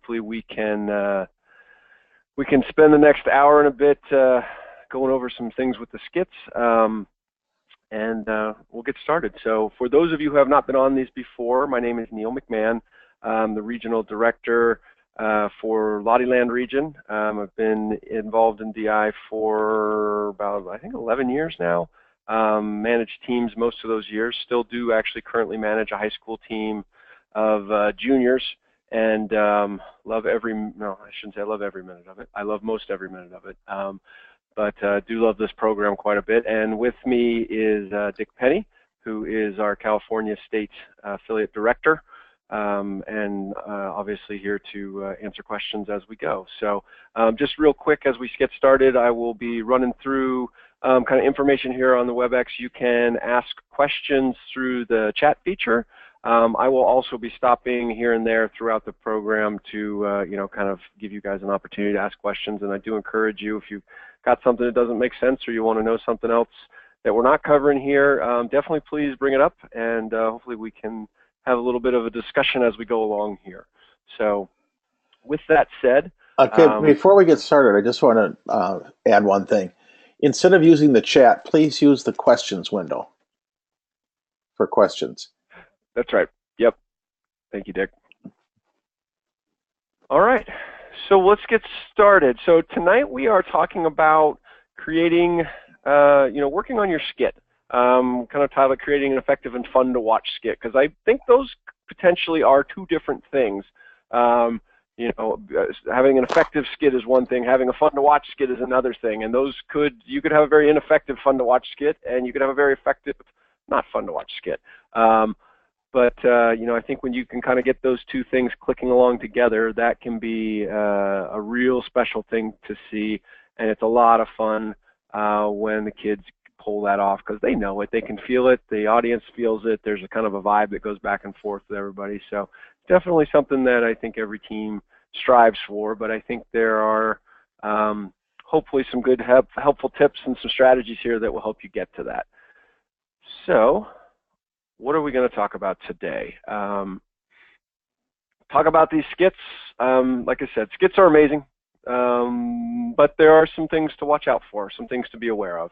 hopefully we can spend the next hour and a bit going over some things with the skits, and we'll get started. So for those of you who have not been on these before, my name is Neil McMahon. I'm the Regional Director for Lottieland region. I've been involved in DI for about, I think, 11 years now. Managed teams most of those years. Still do actually currently manage a high school team of juniors, and love every, no, I shouldn't say I love every minute of it. I love most every minute of it. But do love this program quite a bit. And with me is Dick Penny, who is our California State Affiliate Director, and obviously here to answer questions as we go. So just real quick as we get started, I will be running through kind of information here on the WebEx. You can ask questions through the chat feature. I will also be stopping here and there throughout the program to kind of give you guys an opportunity to ask questions. And I do encourage you, if you've got something that doesn't make sense or you want to know something else that we're not covering here, definitely please bring it up, and hopefully we can have a little bit of a discussion as we go along here. So with that said, okay, before we get started, I just want to add one thing. Instead of using the chat, please use the questions window for questions. That's right. Yep. Thank you, Dick. All right. So let's get started. So tonight we are talking about creating, working on your skit. Kind of titled Creating an Effective and Fun to Watch Skit, because I think those potentially are two different things. Having an effective skit is one thing, having a fun to watch skit is another thing, and you could have a very ineffective fun to watch skit, and you could have a very effective not fun to watch skit. But I think when you can kind of get those two things clicking along together, that can be a real special thing to see, and it's a lot of fun when the kids pull that off, because they know it, they can feel it, the audience feels it, there's a kind of a vibe that goes back and forth with everybody. So definitely something that I think every team strives for, but I think there are hopefully some good helpful tips and some strategies here that will help you get to that. So what are we going to talk about today? Talk about these skits. Like I said, skits are amazing, but there are some things to watch out for, some things to be aware of.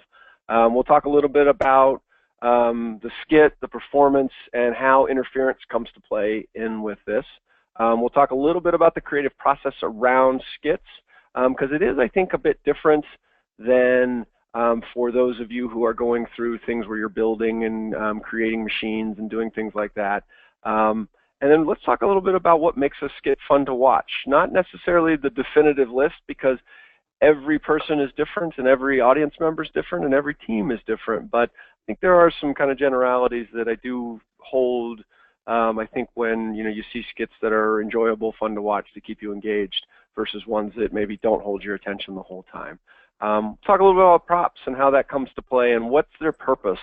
We'll talk a little bit about the skit, the performance, and how interference comes to play in with this. We'll talk a little bit about the creative process around skits, because it is, I think, a bit different than for those of you who are going through things where you're building and creating machines and doing things like that. And then let's talk a little bit about what makes a skit fun to watch. Not necessarily the definitive list, because every person is different and every audience member is different and every team is different, but I think there are some kind of generalities that I do hold. I think when you see skits that are enjoyable, fun to watch, to keep you engaged, versus ones that maybe don't hold your attention the whole time. Talk a little bit about props and how that comes to play and what's their purpose.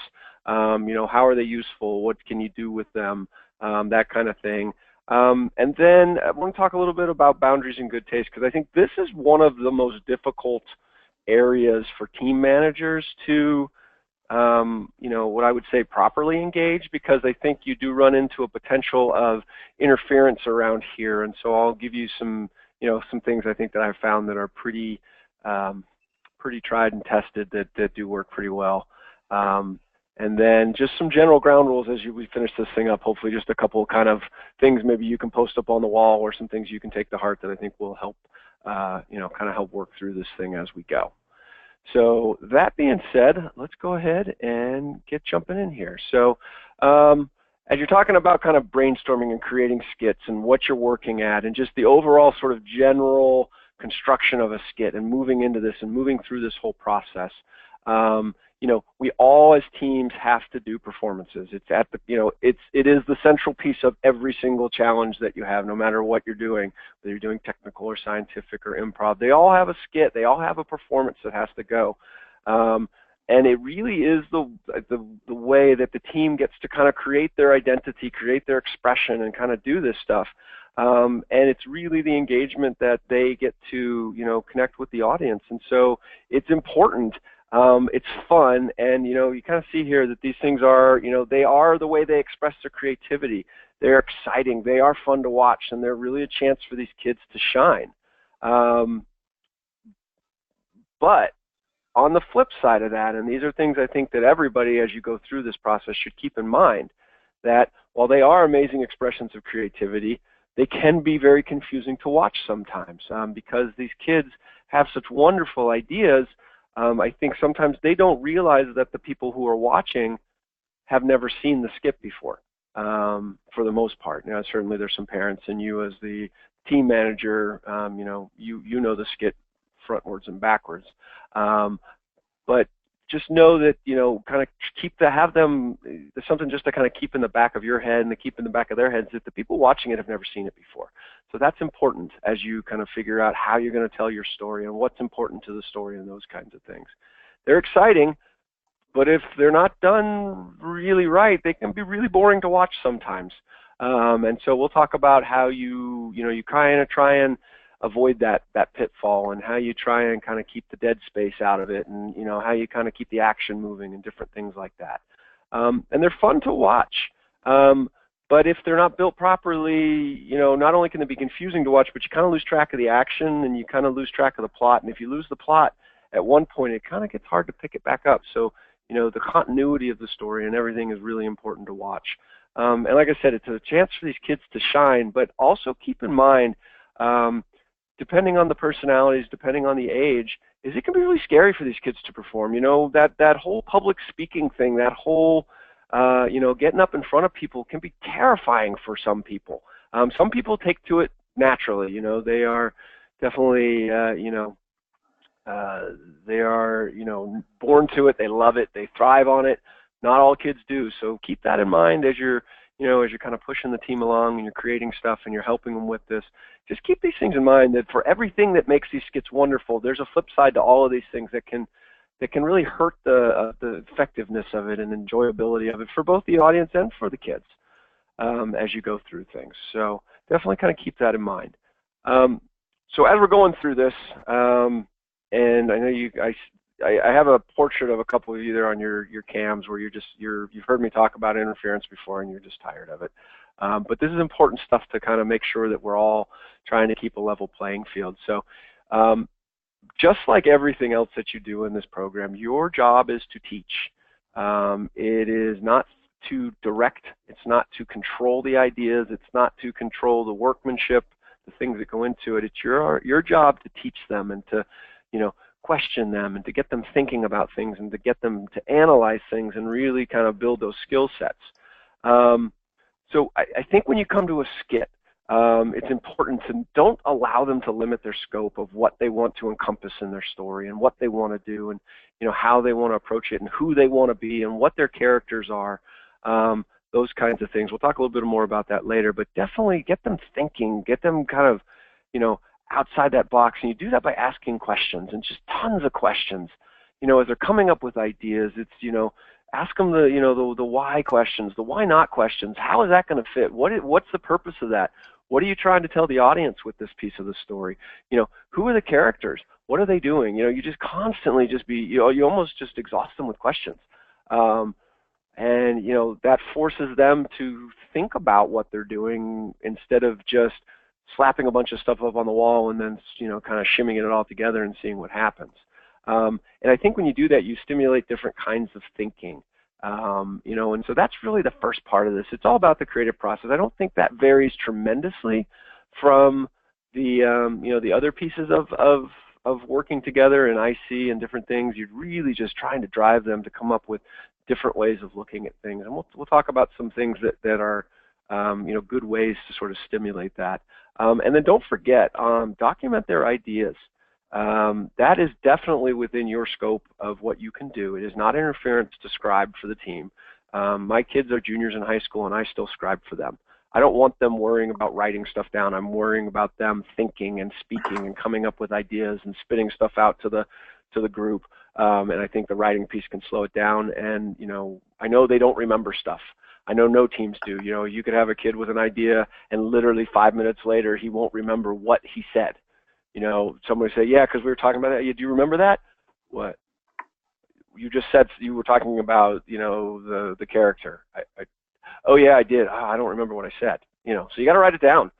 How are they useful? What can you do with them? That kind of thing. And then I want to talk a little bit about boundaries and good taste, because I think this is one of the most difficult areas for team managers to, what I would say properly engage, because I think you do run into a potential of interference around here. And so I'll give you some things I think that I've found that are pretty tried and tested that do work pretty well. And then just some general ground rules as we finish this thing up. Hopefully just a couple kind of things maybe you can post up on the wall, or some things you can take to heart that I think will help, kind of help work through this thing as we go. So that being said, let's go ahead and get jumping in here. So as you're talking about kind of brainstorming and creating skits and what you're working at and just the overall sort of general construction of a skit and moving into this and moving through this whole process, we all as teams have to do performances. It's at the, it is the central piece of every single challenge that you have, no matter what you're doing, whether you're doing technical or scientific or improv. They all have a skit. They all have a performance that has to go. And it really is the way that the team gets to kind of create their identity, create their expression, and kind of do this stuff. And it's really the engagement that they get to, connect with the audience. And so it's important It's fun, and you kind of see here that these things are, they are the way they express their creativity. They're exciting, they are fun to watch, and they're really a chance for these kids to shine. But on the flip side of that, and these are things I think that everybody, as you go through this process, should keep in mind, that while they are amazing expressions of creativity, they can be very confusing to watch sometimes, because these kids have such wonderful ideas. I think sometimes they don't realize that the people who are watching have never seen the skit before, for the most part. Certainly there's some parents, and you as the team manager, you know the skit frontwards and backwards. But just know that, kind of have them, there's something just to kind of keep in the back of your head and to keep in the back of their heads, that the people watching it have never seen it before. So that's important as you kind of figure out how you're going to tell your story and what's important to the story and those kinds of things. They're exciting, but if they're not done really right, they can be really boring to watch sometimes. And so we'll talk about how you try and avoid that pitfall, and how you try and kind of keep the dead space out of it, and how you kind of keep the action moving and different things like that. And they're fun to watch. But if they're not built properly, not only can they be confusing to watch, but you kind of lose track of the action, and you kind of lose track of the plot. And if you lose the plot at one point, it kind of gets hard to pick it back up. So, the continuity of the story and everything is really important to watch. And like I said, it's a chance for these kids to shine, but also keep in mind, depending on the personalities, depending on the age, is it can be really scary for these kids to perform. That whole public speaking thing, that whole, getting up in front of people can be terrifying for some people. Some people take to it naturally. They are definitely, they are, born to it. They love it. They thrive on it. Not all kids do. So keep that in mind as you're kind of pushing the team along and you're creating stuff and you're helping them with this. Just keep these things in mind, that for everything that makes these skits wonderful, there's a flip side to all of these things that can really hurt the effectiveness of it and enjoyability of it for both the audience and for the kids, as you go through things. So definitely kind of keep that in mind. So as we're going through this, and I know I have a portrait of a couple of you there on your cams where you've heard me talk about interference before and you're just tired of it. But this is important stuff to kind of make sure that we're all trying to keep a level playing field. So just like everything else that you do in this program, your job is to teach. It is not to direct. It's not to control the ideas. It's not to control the workmanship, the things that go into it. It's your job to teach them and to, question them and to get them thinking about things and to get them to analyze things and really kind of build those skill sets. So I think when you come to a skit, it's important to don't allow them to limit their scope of what they want to encompass in their story and what they want to do and how they want to approach it and who they want to be and what their characters are, those kinds of things. We'll talk a little bit more about that later, but definitely get them thinking, get them kind of outside that box, and you do that by asking questions, and just tons of questions. As they're coming up with ideas, it's ask them the why questions, the why not questions. How is that going to fit? What's the purpose of that? What are you trying to tell the audience with this piece of the story? Who are the characters? What are they doing? You just constantly you almost just exhaust them with questions, and that forces them to think about what they're doing instead of just slapping a bunch of stuff up on the wall and then kind of shimming it all together and seeing what happens. And I think when you do that, you stimulate different kinds of thinking. And so that's really the first part of this. It's all about the creative process. I don't think that varies tremendously from the other pieces of working together in IC and different things. You're really just trying to drive them to come up with different ways of looking at things. And we'll talk about some things that are good ways to sort of stimulate that. And then don't forget, document their ideas. That is definitely within your scope of what you can do. It is not interference to scribe for the team. My kids are juniors in high school, and I still scribe for them. I don't want them worrying about writing stuff down. I'm worrying about them thinking and speaking and coming up with ideas and spitting stuff out to the group. And I think the writing piece can slow it down. And I know they don't remember stuff. I know no teams do. You could have a kid with an idea, and literally 5 minutes later, he won't remember what he said. Someone would say, yeah, because we were talking about that. Do you remember that? What? you just said you were talking about, the character. Oh yeah, I did. I don't remember what I said. So you got to write it down.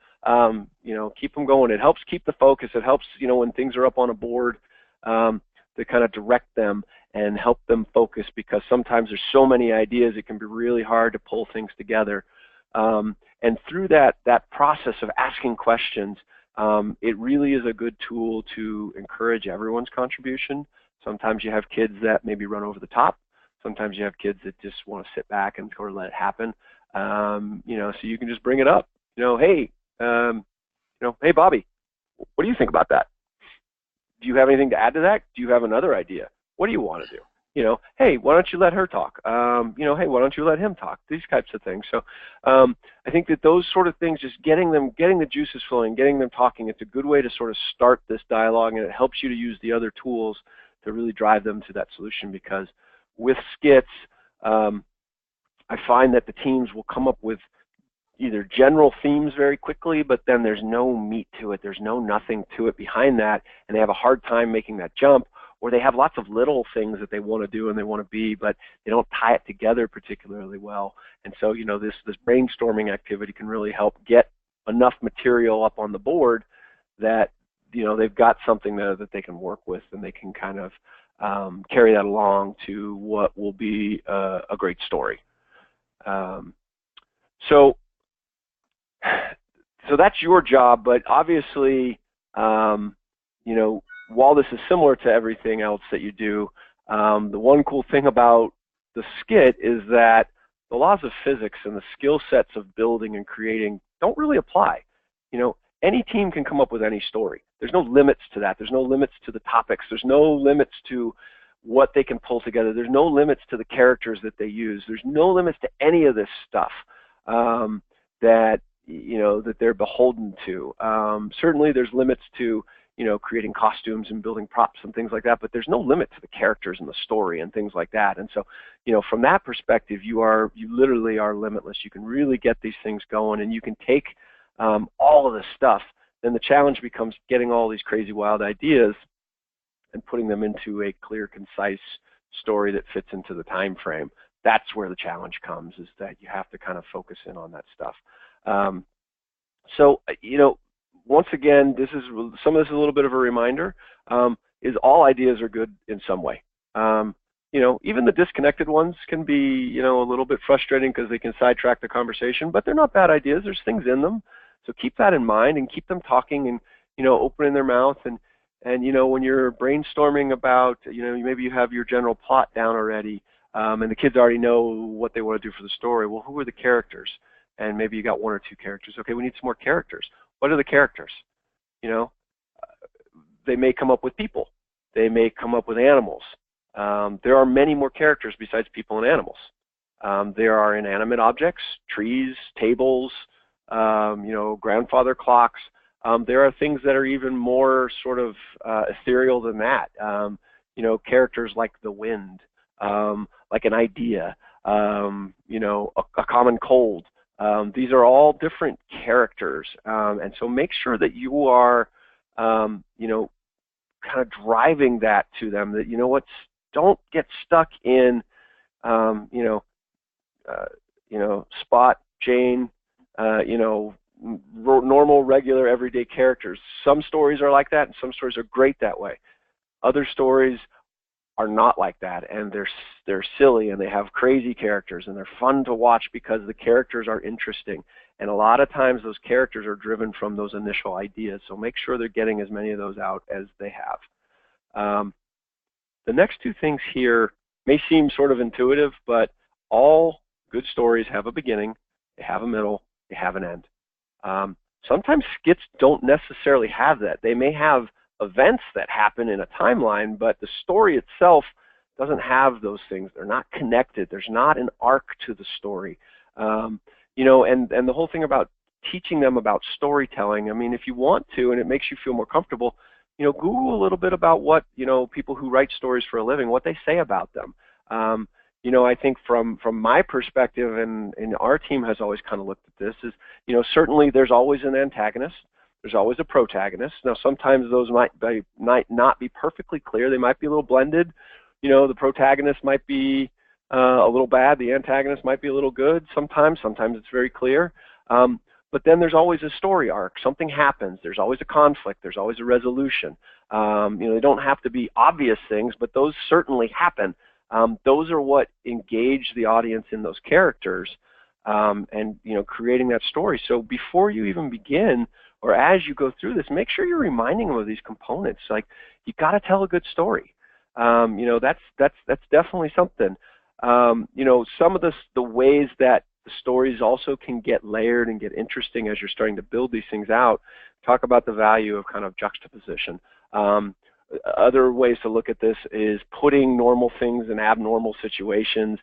Keep them going. It helps keep the focus. It helps, when things are up on a board, to kind of direct them and help them focus, because sometimes there's so many ideas, it can be really hard to pull things together. And through that process of asking questions, it really is a good tool to encourage everyone's contribution. Sometimes you have kids that maybe run over the top. Sometimes you have kids that just want to sit back and sort of let it happen. So you can just bring it up. Hey, hey, Bobby, what do you think about that? Do you have anything to add to that? Do you have another idea? What do you want to do? Hey, why don't you let her talk? Hey, why don't you let him talk? These types of things. So I think that those sort of things, just getting the juices flowing, getting them talking, it's a good way to sort of start this dialogue, and it helps you to use the other tools to really drive them to that solution. Because with skits, I find that the teams will come up with either general themes very quickly, but then there's no meat to it. There's nothing to it behind that, and they have a hard time making that jump, or they have lots of little things that they want to do and they want to be, but they don't tie it together particularly well. And so, this brainstorming activity can really help get enough material up on the board that, they've got something that they can work with, and they can kind of carry that along to what will be a great story. So that's your job, but obviously, while this is similar to everything else that you do, the one cool thing about the skit is that the laws of physics and the skill sets of building and creating don't really apply. Any team can come up with any story. There's no limits to that. There's no limits to the topics. There's no limits to what they can pull together. There's no limits to the characters that they use. There's no limits to any of this stuff that they're beholden to. Certainly there's limits to creating costumes and building props and things like that, but there's no limit to the characters and the story and things like that. And so from that perspective, you literally are limitless. You can really get these things going, and you can take all of this stuff. Then the challenge becomes getting all these crazy wild ideas and putting them into a clear, concise story that fits into the time frame. That's where the challenge comes, is that you have to kind of focus in on that stuff. So once again, some of this is a little bit of a reminder, is all ideas are good in some way. Even the disconnected ones can be, a little bit frustrating because they can sidetrack the conversation, but they're not bad ideas. There's things in them. So keep that in mind and keep them talking and, opening their mouth. And when you're brainstorming about, maybe you have your general plot down already, and the kids already know what they want to do for the story. Well, who are the characters? And maybe you got one or two characters. Okay, we need some more characters. What are the characters? They may come up with people. They may come up with animals. There are many more characters besides people and animals. There are inanimate objects, trees, tables, grandfather clocks. There are things that are even more sort of ethereal than that. Characters like the wind, like an idea, a common cold. These are all different characters, and so make sure that you are, kind of driving that to them. That don't get stuck in, Spot, Jane, normal, regular, everyday characters. Some stories are like that, and some stories are great that way. Other stories are not like that, and they're silly, and they have crazy characters, and they're fun to watch because the characters are interesting. And a lot of times those characters are driven from those initial ideas, so make sure they're getting as many of those out as they have. The next two things here may seem sort of intuitive, but all good stories have a beginning, they have a middle, they have an end. Sometimes skits don't necessarily have that. They may have events that happen in a timeline, but the story itself doesn't have those things. They're not connected. There's not an arc to the story. And the whole thing about teaching them about storytelling, I mean, if you want to, and it makes you feel more comfortable, Google a little bit about what, people who write stories for a living, what they say about them. I think from my perspective, and our team has always kind of looked at this, is, certainly there's always an antagonist. There's always a protagonist. Now, sometimes those might not be perfectly clear. They might be a little blended. the protagonist might be a little bad, the antagonist might be a little good sometimes it's very clear. But then there's always a story arc. Something happens. There's always a conflict. There's always a resolution. They don't have to be obvious things, but those certainly happen. Those are what engage the audience in those characters, and creating that story. So before you even begin, or as you go through this, make sure you're reminding them of these components. Like, you got to tell a good story. That's definitely something. Some of the ways that the stories also can get layered and get interesting as you're starting to build these things out. Talk about the value of kind of juxtaposition. Other ways to look at this is putting normal things in abnormal situations,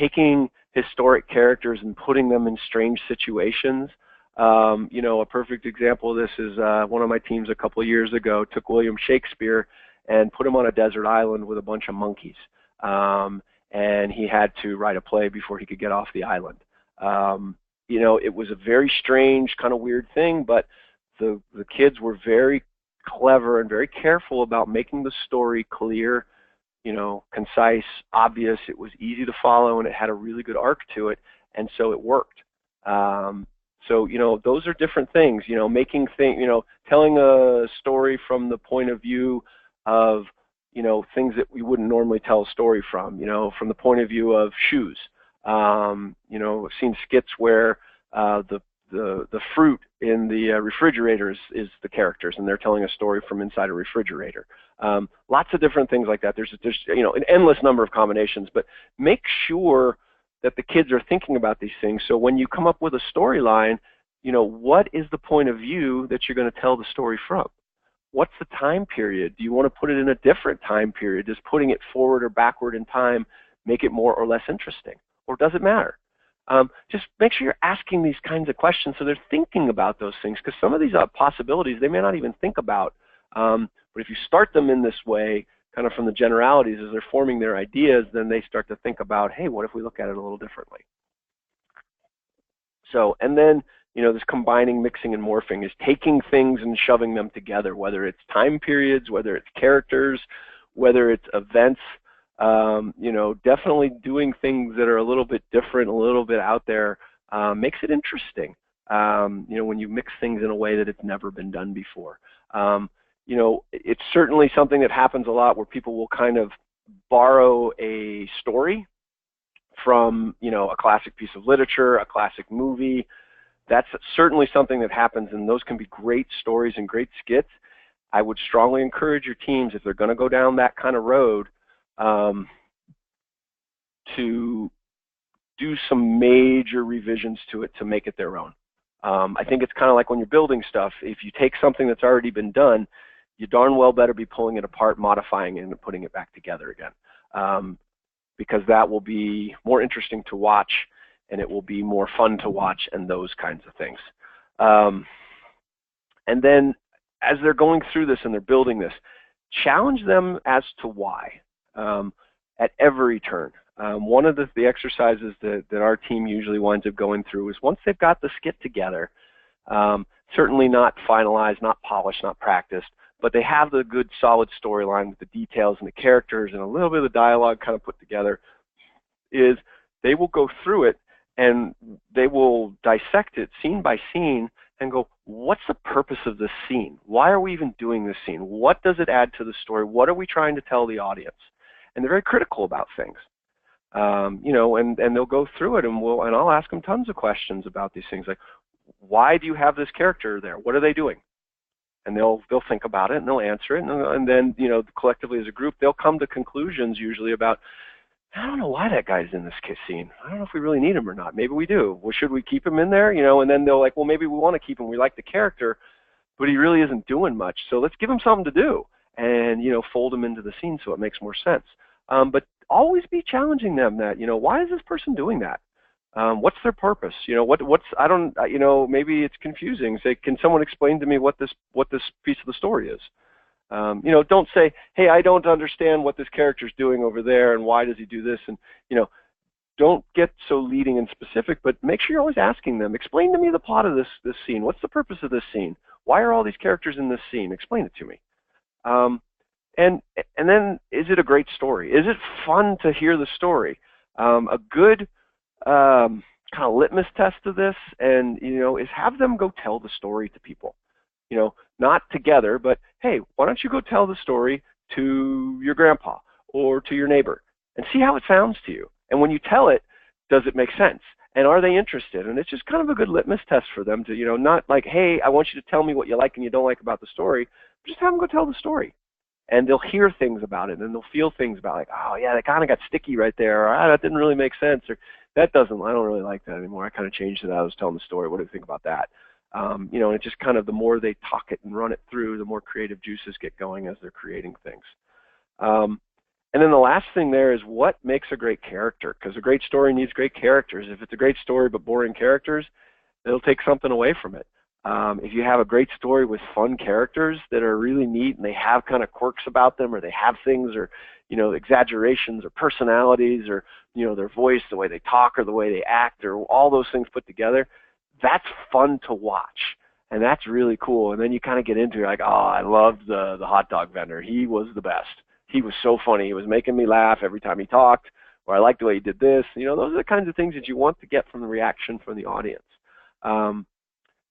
taking historic characters and putting them in strange situations. A perfect example of this is one of my teams a couple of years ago took William Shakespeare and put him on a desert island with a bunch of monkeys. And he had to write a play before he could get off the island. It was a very strange, kind of weird thing, but the kids were very clever and very careful about making the story clear, concise, obvious. It was easy to follow, and it had a really good arc to it, and so it worked. Those are different things. Telling a story from the point of view of things that we wouldn't normally tell a story from the point of view of shoes. I've seen skits where the fruit in the refrigerator is the characters, and they're telling a story from inside a refrigerator. Lots of different things like that. There's an endless number of combinations, but make sure that the kids are thinking about these things. So when you come up with a storyline, what is the point of view that you're going to tell the story from? What's the time period? Do you want to put it in a different time period? Does putting it forward or backward in time make it more or less interesting? Or does it matter? Just make sure you're asking these kinds of questions so they're thinking about those things, because some of these possibilities they may not even think about. But if you start them in this way, kind of from the generalities as they're forming their ideas, then they start to think about, hey, what if we look at it a little differently? So, and then, this combining, mixing, and morphing is taking things and shoving them together, whether it's time periods, whether it's characters, whether it's events. Definitely doing things that are a little bit different, a little bit out there, makes it interesting. When you mix things in a way that it's never been done before. It's certainly something that happens a lot where people will kind of borrow a story from, a classic piece of literature, a classic movie. That's certainly something that happens, and those can be great stories and great skits. I would strongly encourage your teams, if they're going to go down that kind of road, to do some major revisions to it to make it their own. I think it's kind of like when you're building stuff. If you take something that's already been done, you darn well better be pulling it apart, modifying it, and putting it back together again. Because that will be more interesting to watch, and it will be more fun to watch, and those kinds of things. And then as they're going through this and they're building this, challenge them as to why at every turn. One of the exercises that our team usually winds up going through is, once they've got the skit together, certainly not finalized, not polished, not practiced, but they have the good solid storyline with the details and the characters and a little bit of the dialogue kind of put together, is they will go through it and they will dissect it scene by scene and go, what's the purpose of this scene? Why are we even doing this scene? What does it add to the story? What are we trying to tell the audience? And they're very critical about things. And they'll go through it, and I'll ask them tons of questions about these things, like, why do you have this character there? What are they doing? And they'll think about it, and they'll answer it, and then collectively as a group, they'll come to conclusions usually about, I don't know why that guy's in this scene. I don't know if we really need him or not. Maybe we do. Well, should we keep him in there? And then they'll like, well, maybe we want to keep him. We like the character, but he really isn't doing much. So let's give him something to do, and fold him into the scene so it makes more sense. But always be challenging them that, why is this person doing that? What's their purpose? I don't, maybe it's confusing. Say, can someone explain to me what this piece of the story is? Don't say, hey, I don't understand what this character's doing over there, and why does he do this? And, don't get so leading and specific, but make sure you're always asking them, explain to me the plot of this scene. What's the purpose of this scene? Why are all these characters in this scene? Explain it to me. And and then, is it a great story? Is it fun to hear the story? A good kind of litmus test of this, and is have them go tell the story to people. Not together, but hey, why don't you go tell the story to your grandpa or to your neighbor and see how it sounds to you? And when you tell it, does it make sense? And are they interested? And it's just kind of a good litmus test for them to, not like, hey, I want you to tell me what you like and you don't like about the story. Just have them go tell the story. And they'll hear things about it, and they'll feel things about it, like, oh yeah, that kind of got sticky right there, or that didn't really make sense, or I don't really like that anymore. I kind of changed it. I was telling the story. What do you think about that? And it just kind of, the more they talk it and run it through, the more creative juices get going as they're creating things. And then the last thing there is, what makes a great character? Because a great story needs great characters. If it's a great story but boring characters, it'll take something away from it. If you have a great story with fun characters that are really neat and they have kind of quirks about them, or they have things, or exaggerations or personalities, or their voice, the way they talk or the way they act, or all those things put together, that's fun to watch. And that's really cool. And then you kind of get into it, like, oh, I loved the hot dog vendor. He was the best. He was so funny. He was making me laugh every time he talked, or I liked the way he did this. Those are the kinds of things that you want to get from the reaction from the audience.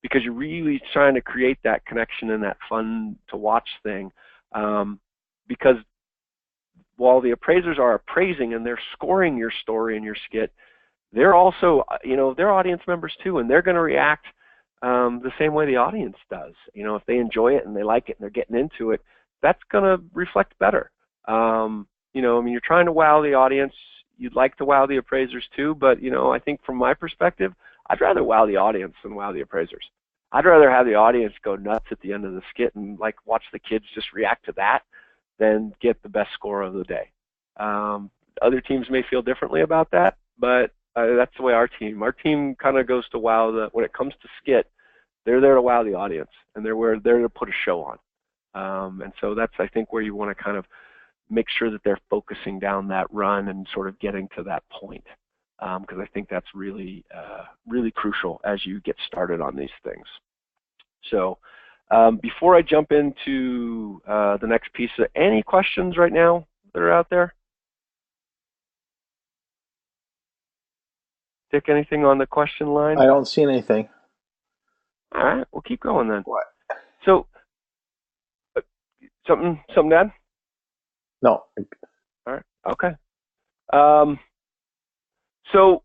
Because you're really trying to create that connection and that fun to watch thing. Because while the appraisers are appraising and they're scoring your story and your skit, they're also, they're audience members too, and they're going to react the same way the audience does. If they enjoy it and they like it and they're getting into it, that's going to reflect better. You're trying to wow the audience. You'd like to wow the appraisers too, but I think from my perspective, I'd rather wow the audience than wow the appraisers. I'd rather have the audience go nuts at the end of the skit and watch the kids just react to that than get the best score of the day. Other teams may feel differently about that, but that's the way our team kind of goes to wow when it comes to skit, they're there to wow the audience, and they're there to put a show on. And so that's, I think, where you want to kind of make sure that they're focusing down that run and sort of getting to that point. Because I think that's really, really crucial as you get started on these things. So before I jump into the next piece, any questions right now that are out there? Dick, anything on the question line? I don't see anything. All right, we'll keep going then. What? So something to add? No. All right, okay. So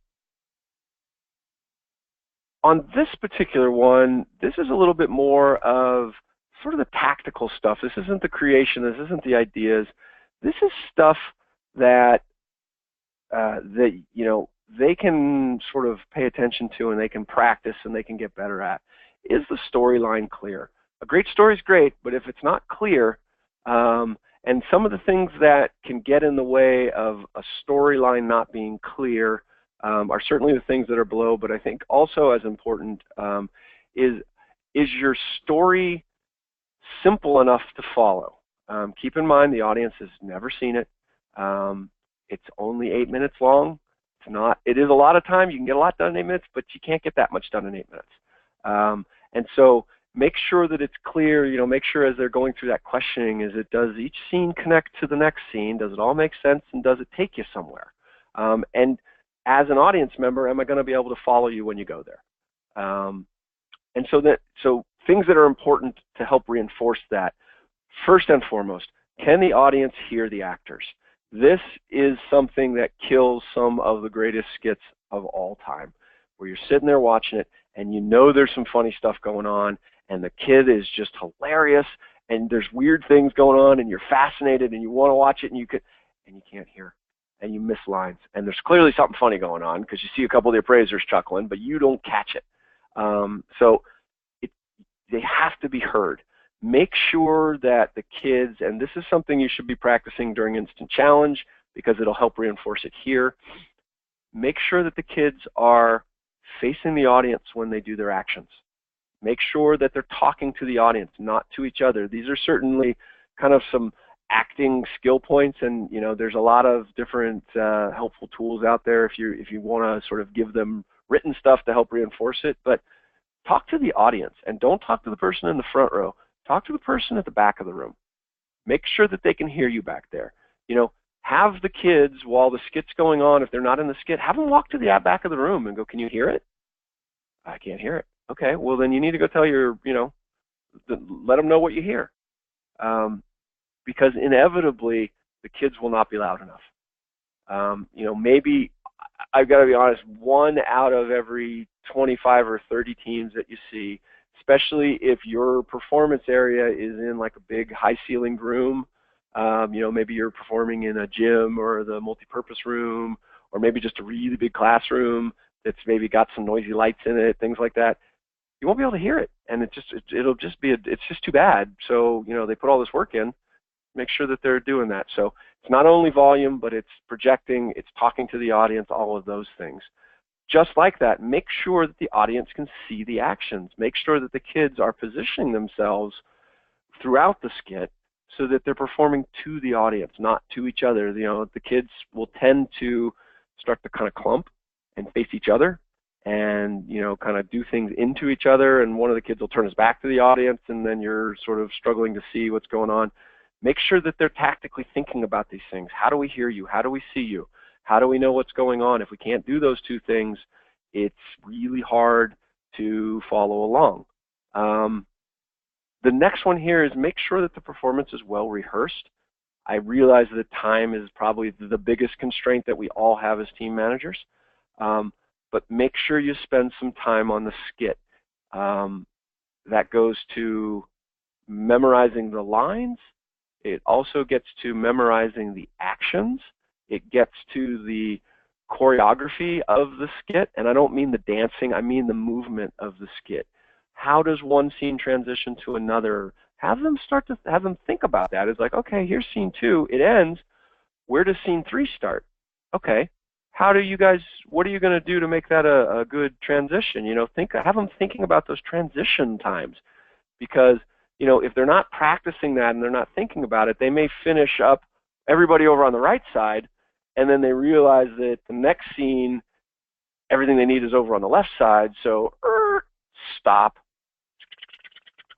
on this particular one, this is a little bit more of sort of the tactical stuff. This isn't the creation. This isn't the ideas. This is stuff that they can sort of pay attention to, and they can practice, and they can get better at. Is the storyline clear? A great story is great, but if it's not clear, and some of the things that can get in the way of a storyline not being clear are certainly the things that are below, but I think also as important is your story simple enough to follow? Keep in mind the audience has never seen it. It's only 8 minutes long. It is a lot of time. You can get a lot done in 8 minutes, but you can't get that much done in 8 minutes. And so make sure that it's clear, make sure as they're going through that questioning, does each scene connect to the next scene? Does it all make sense? And does it take you somewhere? And as an audience member, am I going to be able to follow you when you go there? And so things that are important to help reinforce that, first and foremost, can the audience hear the actors? This is something that kills some of the greatest skits of all time, where you're sitting there watching it, and there's some funny stuff going on, and the kid is just hilarious, and there's weird things going on, and you're fascinated, and you want to watch it, and you can't hear, and you miss lines, and there's clearly something funny going on because you see a couple of the appraisers chuckling, but you don't catch it. So they have to be heard. Make sure that the kids, and this is something you should be practicing during Instant Challenge because it'll help reinforce it here, make sure that the kids are facing the audience when they do their actions. Make sure that they're talking to the audience, not to each other. These are certainly kind of some acting skill points, and there's a lot of different helpful tools out there if you want to sort of give them written stuff to help reinforce it. But talk to the audience, and don't talk to the person in the front row. Talk to the person at the back of the room. make sure that they can hear you back there. Have the kids, while the skit's going on, if they're not in the skit, have them walk to the back of the room and go, can you hear it? I can't hear it. Okay, well then you need to go tell let them know what you hear. Because inevitably the kids will not be loud enough. Maybe, I've got to be honest, 1 out of every 25 or 30 teams that you see, especially if your performance area is in like a big high ceilinged room, maybe you're performing in a gym or the multi-purpose room, or maybe just a really big classroom that's maybe got some noisy lights in it, things like that. You won't be able to hear it, and it's just too bad. So they put all this work in. Make sure that they're doing that. So it's not only volume, but it's projecting, it's talking to the audience, all of those things. Just like that, make sure that the audience can see the actions. Make sure that the kids are positioning themselves throughout the skit so that they're performing to the audience, not to each other. The kids will tend to start to kind of clump and face each other and kind of do things into each other, and one of the kids will turn his back to the audience, and then you're sort of struggling to see what's going on. Make sure that they're tactically thinking about these things. How do we hear you? How do we see you? How do we know what's going on? If we can't do those two things, it's really hard to follow along. The next one here is make sure that the performance is well rehearsed. I realize that time is probably the biggest constraint that we all have as team managers, but make sure you spend some time on the skit. That goes to memorizing the lines. It also gets to memorizing the actions. It gets to the choreography of the skit, and I don't mean the dancing, I mean the movement of the skit. How does one scene transition to another? Have them think about that. It's like, okay, here's scene 2, it ends. Where does scene 3 start? Okay, what are you going to do to make that a good transition? Have them thinking about those transition times, because if they're not practicing that and they're not thinking about it, they may finish up everybody over on the right side, and then they realize that the next scene, everything they need is over on the left side. So stop,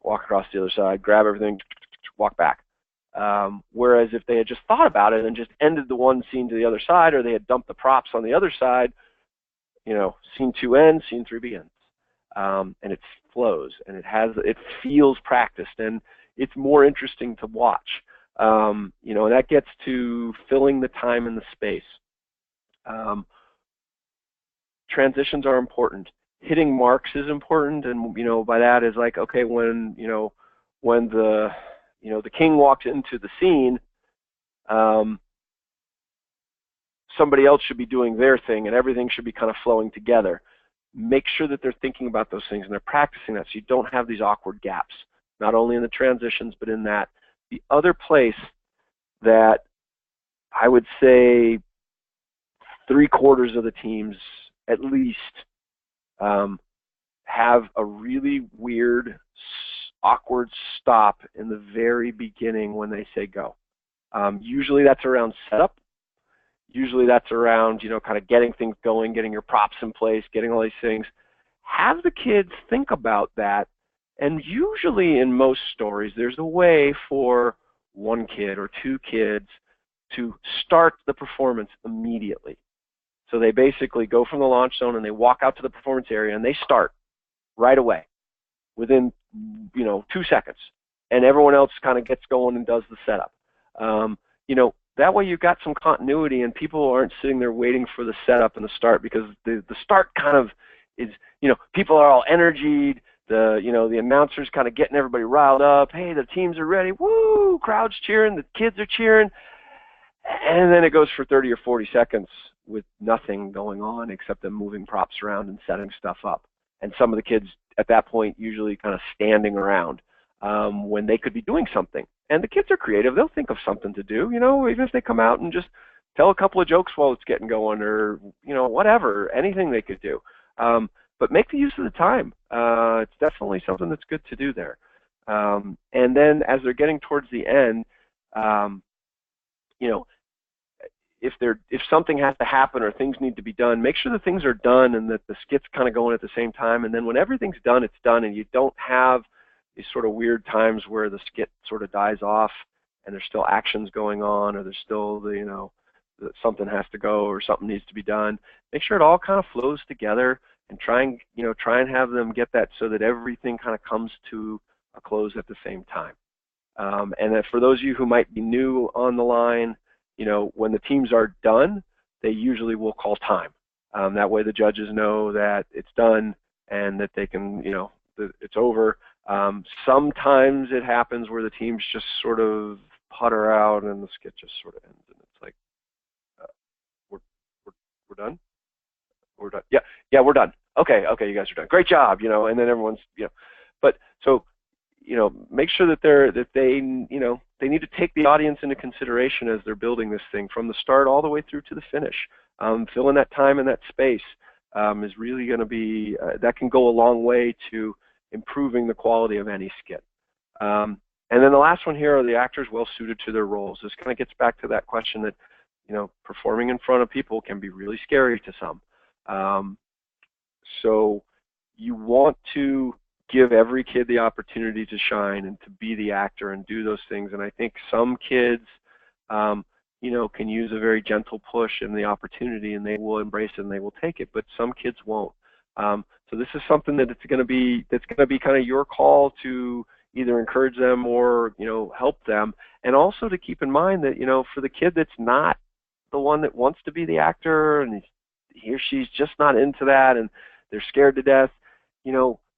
walk across the other side, grab everything, walk back. Whereas if they had just thought about it and just ended the one scene to the other side, or they had dumped the props on the other side, scene 2 ends, scene 3 begins. And it flows, and it feels practiced, and it's more interesting to watch. And that gets to filling the time and the space. Transitions are important. Hitting marks is important, and by that is like, okay, when the king walks into the scene, somebody else should be doing their thing, and everything should be kind of flowing together. Make sure that they're thinking about those things and they're practicing that, so you don't have these awkward gaps, not only in the transitions, but in that. The other place that I would say 3/4 of the teams at least have a really weird, awkward stop in the very beginning when they say go. Usually that's around setup. Usually that's around, kind of getting things going, getting your props in place, getting all these things. Have the kids think about that. And usually in most stories, there's a way for one kid or two kids to start the performance immediately. So they basically go from the launch zone and they walk out to the performance area and they start right away within 2 seconds. And everyone else kind of gets going and does the setup. That way you've got some continuity and people aren't sitting there waiting for the setup and the start, because the start kind of is, people are all energied, the announcer's kind of getting everybody riled up, hey, the teams are ready, woo, crowd's cheering, the kids are cheering, and then it goes for 30 or 40 seconds with nothing going on except them moving props around and setting stuff up. And some of the kids at that point usually kind of standing around when they could be doing something. And the kids are creative. They'll think of something to do, even if they come out and just tell a couple of jokes while it's getting going, or, whatever, anything they could do. But make the use of the time. It's definitely something that's good to do there. And then as they're getting towards the end, if something has to happen or things need to be done, make sure that things are done and that the skit's kind of going at the same time. And then when everything's done, it's done, and you don't have these sort of weird times where the skit sort of dies off and there's still actions going on, or there's still that something has to go or something needs to be done. Make sure it all kind of flows together, and try and have them get that so that everything kind of comes to a close at the same time. And then for those of you who might be new on the line, when the teams are done, they usually will call time. That way the judges know that it's done and that they can, that it's over. Sometimes it happens where the teams just sort of putter out and the skit just sort of ends, and it's like, we're, we're done? We're done. Yeah, we're done. Okay, you guys are done. Great job, and then everyone's, but so, make sure that they need to take the audience into consideration as they're building this thing from the start all the way through to the finish. Filling that time and that space is really going to be, that can go a long way to improving the quality of any skit. And then the last one here are the actors well suited to their roles. This kind of gets back to that question that, performing in front of people can be really scary to some. So you want to give every kid the opportunity to shine and to be the actor and do those things. And I think some kids, can use a very gentle push and the opportunity, and they will embrace it and they will take it. But some kids won't. So this is something that's going to be kind of your call to either encourage them or help them, and also to keep in mind that for the kid that's not the one that wants to be the actor and he or she's just not into that and they're scared to death,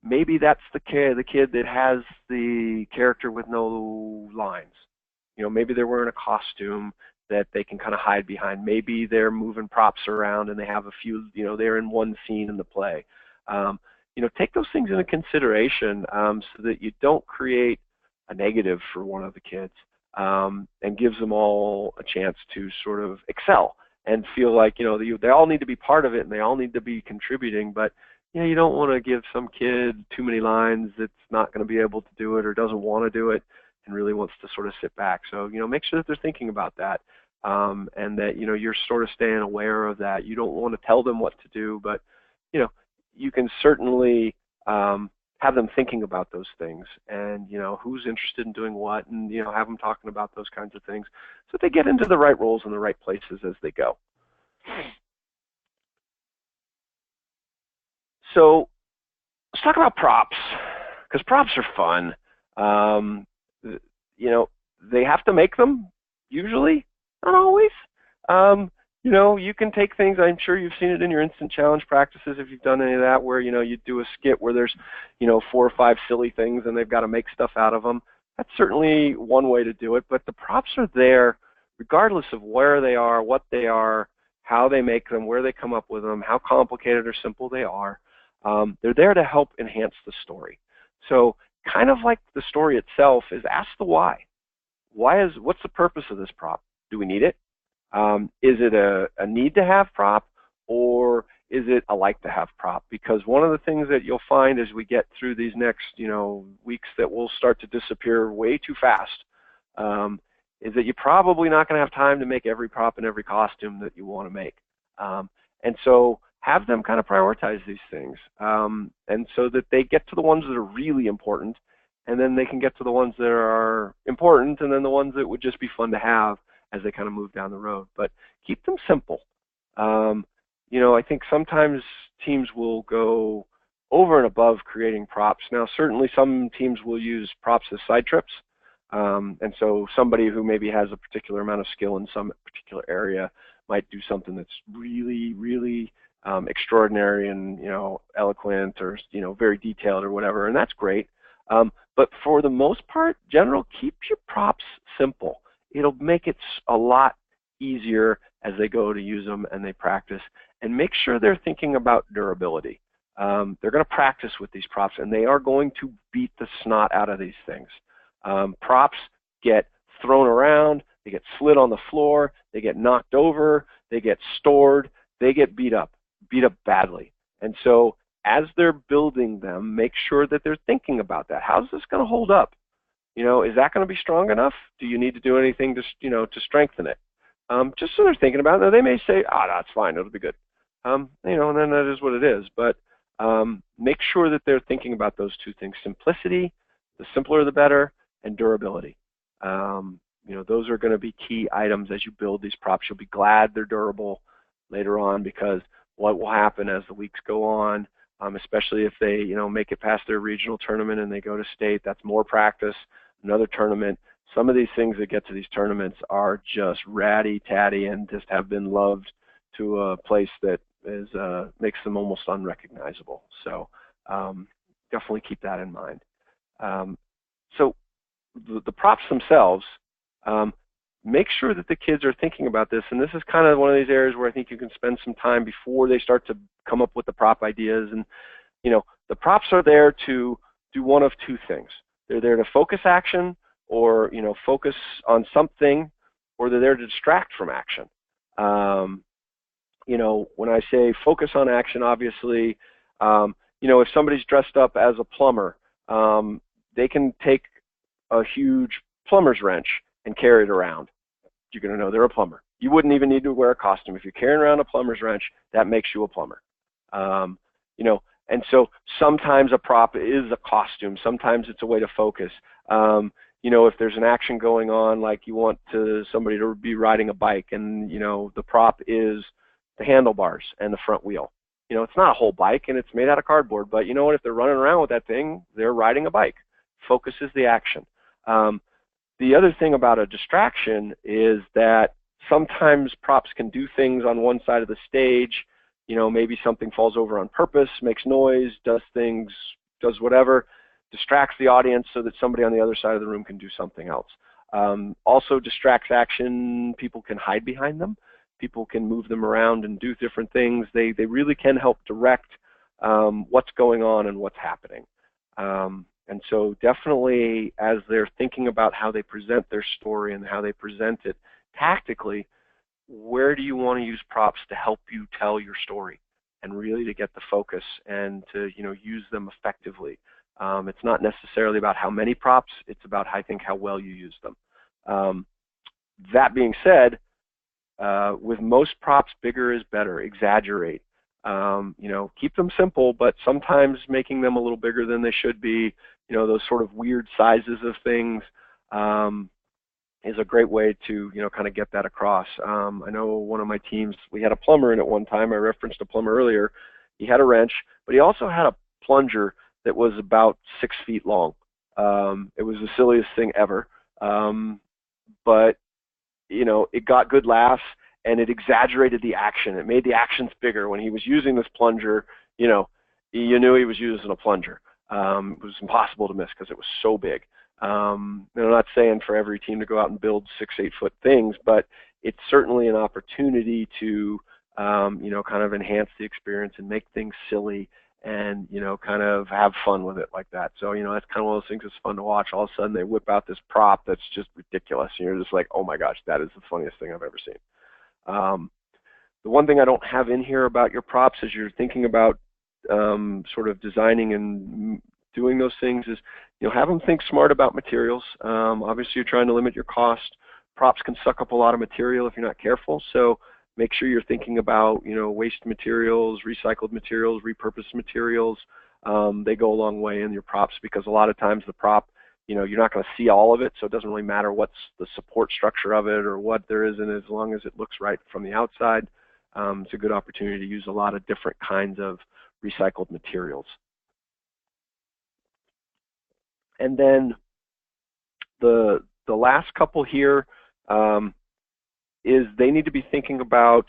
maybe that's the kid that has the character with no lines. Maybe they're wearing a costume that they can kind of hide behind. Maybe they're moving props around and they have a few, they're in one scene in the play. Take those things into consideration so that you don't create a negative for one of the kids, and gives them all a chance to sort of excel and feel like, they all need to be part of it and they all need to be contributing, but you don't want to give some kid too many lines that's not going to be able to do it or doesn't want to do it and really wants to sort of sit back. So, make sure that they're thinking about that, and that, you're sort of staying aware of that. You don't want to tell them what to do, but, you can certainly have them thinking about those things and, who's interested in doing what, and, have them talking about those kinds of things so that they get into the right roles in the right places as they go. So let's talk about props, because props are fun. They have to make them, usually, not always. You can take things, I'm sure you've seen it in your instant challenge practices if you've done any of that, where, you do a skit where there's, 4 or 5 silly things and they've got to make stuff out of them. That's certainly one way to do it, but the props are there regardless of where they are, what they are, how they make them, where they come up with them, how complicated or simple they are. They're there to help enhance the story. So kind of like the story itself is ask the why. What's the purpose of this prop? Do we need it? Is it a need to have prop, or is it a like to have prop? Because one of the things that you'll find as we get through these next weeks that will start to disappear way too fast, is that you're probably not going to have time to make every prop and every costume that you want to make. And so have them kind of prioritize these things, and so that they get to the ones that are really important, and then they can get to the ones that are important, and then the ones that would just be fun to have as they kind of move down the road. But keep them simple. I think sometimes teams will go over and above creating props. Now, certainly some teams will use props as side trips. And so somebody who maybe has a particular amount of skill in some particular area might do something that's really, really extraordinary and, eloquent or, very detailed or whatever, and that's great. But for the most part, keep your props simple. It'll make it a lot easier as they go to use them and they practice. And make sure they're thinking about durability. They're going to practice with these props, and they are going to beat the snot out of these things. Props get thrown around, they get slid on the floor, they get knocked over, they get stored, they get beat up badly. And so as they're building them, make sure that they're thinking about that. How's this going to hold up? Is that going to be strong enough? Do you need to do anything to, to strengthen it? Just so they're thinking about it. Now, they may say, no, it's fine, it'll be good. And then that is what it is. But make sure that they're thinking about those two things: simplicity, the simpler the better, and durability. those are going to be key items as you build these props. You'll be glad they're durable later on, because what will happen as the weeks go on, especially if they make it past their regional tournament and they go to state, that's more practice, another tournament. Some of these things that get to these tournaments are just ratty-tatty and just have been loved to a place that is makes them almost unrecognizable. So definitely keep that in mind. So the props themselves, make sure that the kids are thinking about this, and this is kind of one of these areas where I think you can spend some time before they start to come up with the prop ideas. And the props are there to do one of two things. They're there to focus action, or focus on something, or they're there to distract from action. When I say focus on action, obviously, if somebody's dressed up as a plumber, they can take a huge plumber's wrench and carry it around. You're going to know they're a plumber. You wouldn't even need to wear a costume. If you're carrying around a plumber's wrench, that makes you a plumber. And so sometimes a prop is a costume. Sometimes it's a way to focus. If there's an action going on, like you want somebody to be riding a bike, and the prop is the handlebars and the front wheel. It's not a whole bike and it's made out of cardboard, but you know what? If they're running around with that thing, they're riding a bike. Focus is the action. The other thing about a distraction is that sometimes props can do things on one side of the stage. Maybe something falls over on purpose, makes noise, does things, does whatever, distracts the audience so that somebody on the other side of the room can do something else. Also distracts action. People can hide behind them. People can move them around and do different things. They really can help direct what's going on and what's happening. And so definitely, as they're thinking about how they present their story and how they present it tactically, where do you want to use props to help you tell your story and really to get the focus and to use them effectively? It's not necessarily about how many props, it's about, I think, how well you use them. That being said, with most props, bigger is better. Exaggerate. Keep them simple, but sometimes making them a little bigger than they should be, those sort of weird sizes of things, is a great way to, kind of get that across. I know one of my teams, we had a plumber in at one time. I referenced a plumber earlier. He had a wrench, but he also had a plunger that was about 6 feet long. It was the silliest thing ever. But it got good laughs, and it exaggerated the action. It made the actions bigger. When he was using this plunger, you knew he was using a plunger. It was impossible to miss because it was so big. And I'm not saying for every team to go out and build 6-8 foot things, but it's certainly an opportunity to, kind of enhance the experience and make things silly and, kind of have fun with it like that. So, that's kind of one of those things that's fun to watch. All of a sudden they whip out this prop that's just ridiculous. And you're just like, oh my gosh, that is the funniest thing I've ever seen. The one thing I don't have in here about your props as you're thinking about sort of designing and doing those things is, have them think smart about materials. Obviously, you're trying to limit your cost. Props can suck up a lot of material if you're not careful. So make sure you're thinking about, waste materials, recycled materials, repurposed materials. They go a long way in your props, because a lot of times the prop, you're not going to see all of it, so it doesn't really matter what's the support structure of it or what there is in it, as long as it looks right from the outside. It's a good opportunity to use a lot of different kinds of recycled materials. And then the last couple here is they need to be thinking about,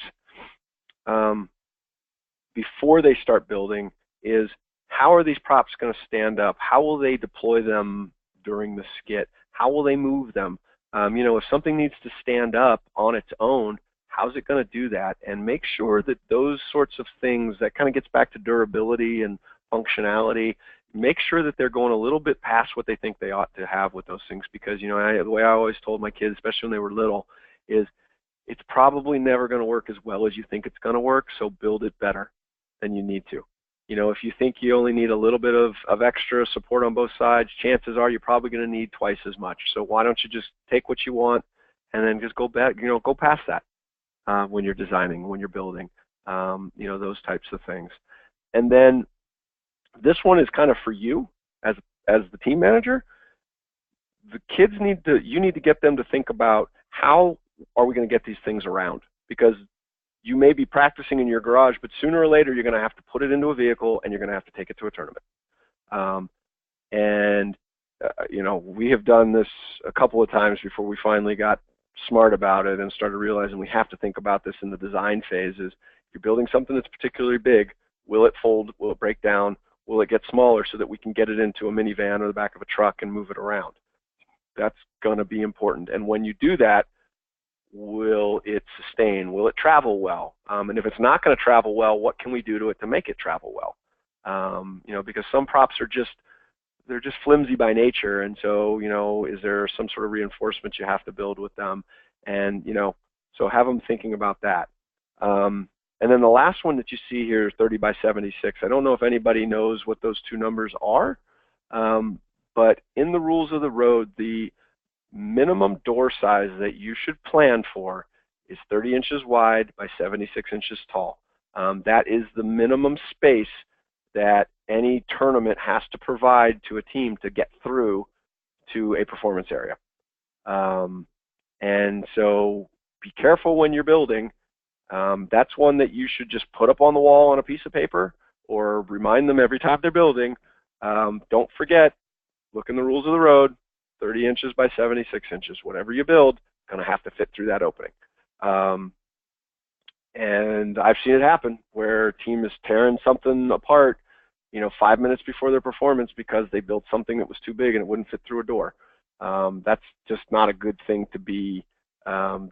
before they start building, is how are these props going to stand up? How will they deploy them during the skit? How will they move them? If something needs to stand up on its own, how's it going to do that? And make sure that those sorts of things, that kind of gets back to durability and functionality, make sure that they're going a little bit past what they think they ought to have with those things. Because, the way I always told my kids, especially when they were little, is it's probably never going to work as well as you think it's going to work, so build it better than you need to. If you think you only need a little bit of extra support on both sides, chances are you're probably going to need twice as much. So why don't you just take what you want and then just go back, go past that when you're designing, when you're building, those types of things. And then this one is kind of for you as the team manager. the kids you need to get them to think about how are we going to get these things around, because you may be practicing in your garage, but sooner or later you're going to have to put it into a vehicle and you're going to have to take it to a tournament. We have done this a couple of times before we finally got smart about it and started realizing we have to think about this in the design phases. If you're building something that's particularly big, will it fold? Will it break down? Will it get smaller so that we can get it into a minivan or the back of a truck and move it around? That's going to be important. And when you do that, will it sustain? Will it travel well? And if it's not going to travel well, what can we do to it to make it travel well? Because some props they're just flimsy by nature, and so is there some sort of reinforcement you have to build with them? And so have them thinking about that. And then the last one that you see here is 30 by 76. I don't know if anybody knows what those two numbers are, but in the rules of the road, the minimum door size that you should plan for is 30 inches wide by 76 inches tall. That is the minimum space that any tournament has to provide to a team to get through to a performance area. And so be careful when you're building. That's one that you should just put up on the wall on a piece of paper or remind them every time they're building. Don't forget, look in the rules of the road, 30 inches by 76 inches. Whatever you build, going to have to fit through that opening. And I've seen it happen where a team is tearing something apart 5 minutes before their performance because they built something that was too big and it wouldn't fit through a door. That's just not a good thing to be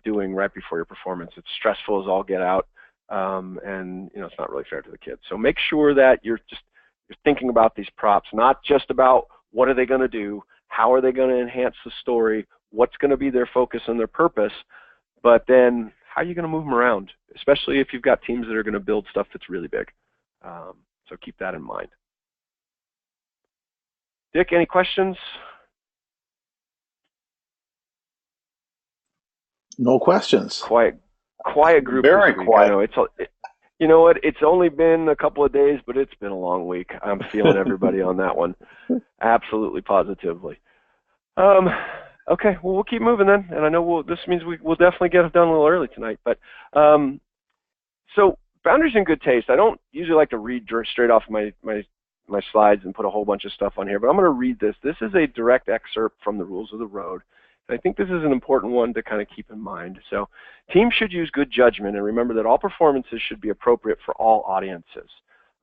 doing right before your performance. It's stressful as all get out, and it's not really fair to the kids. So make sure that you're thinking about these props, not just about what are they going to do, how are they going to enhance the story, what's going to be their focus and their purpose, but then how are you going to move them around, especially if you've got teams that are going to build stuff that's really big. So keep that in mind. Dick, any questions? No questions. Quiet group. Very quiet. You know what? It's only been a couple of days, but it's been a long week. I'm feeling everybody on that one. Absolutely, positively. Okay, well, we'll keep moving then. And I know this means we'll definitely get it done a little early tonight. But so boundaries in good taste. I don't usually like to read straight off my slides and put a whole bunch of stuff on here, but I'm going to read this. This is a direct excerpt from the rules of the road. I think this is an important one to kind of keep in mind. So teams should use good judgment and remember that all performances should be appropriate for all audiences.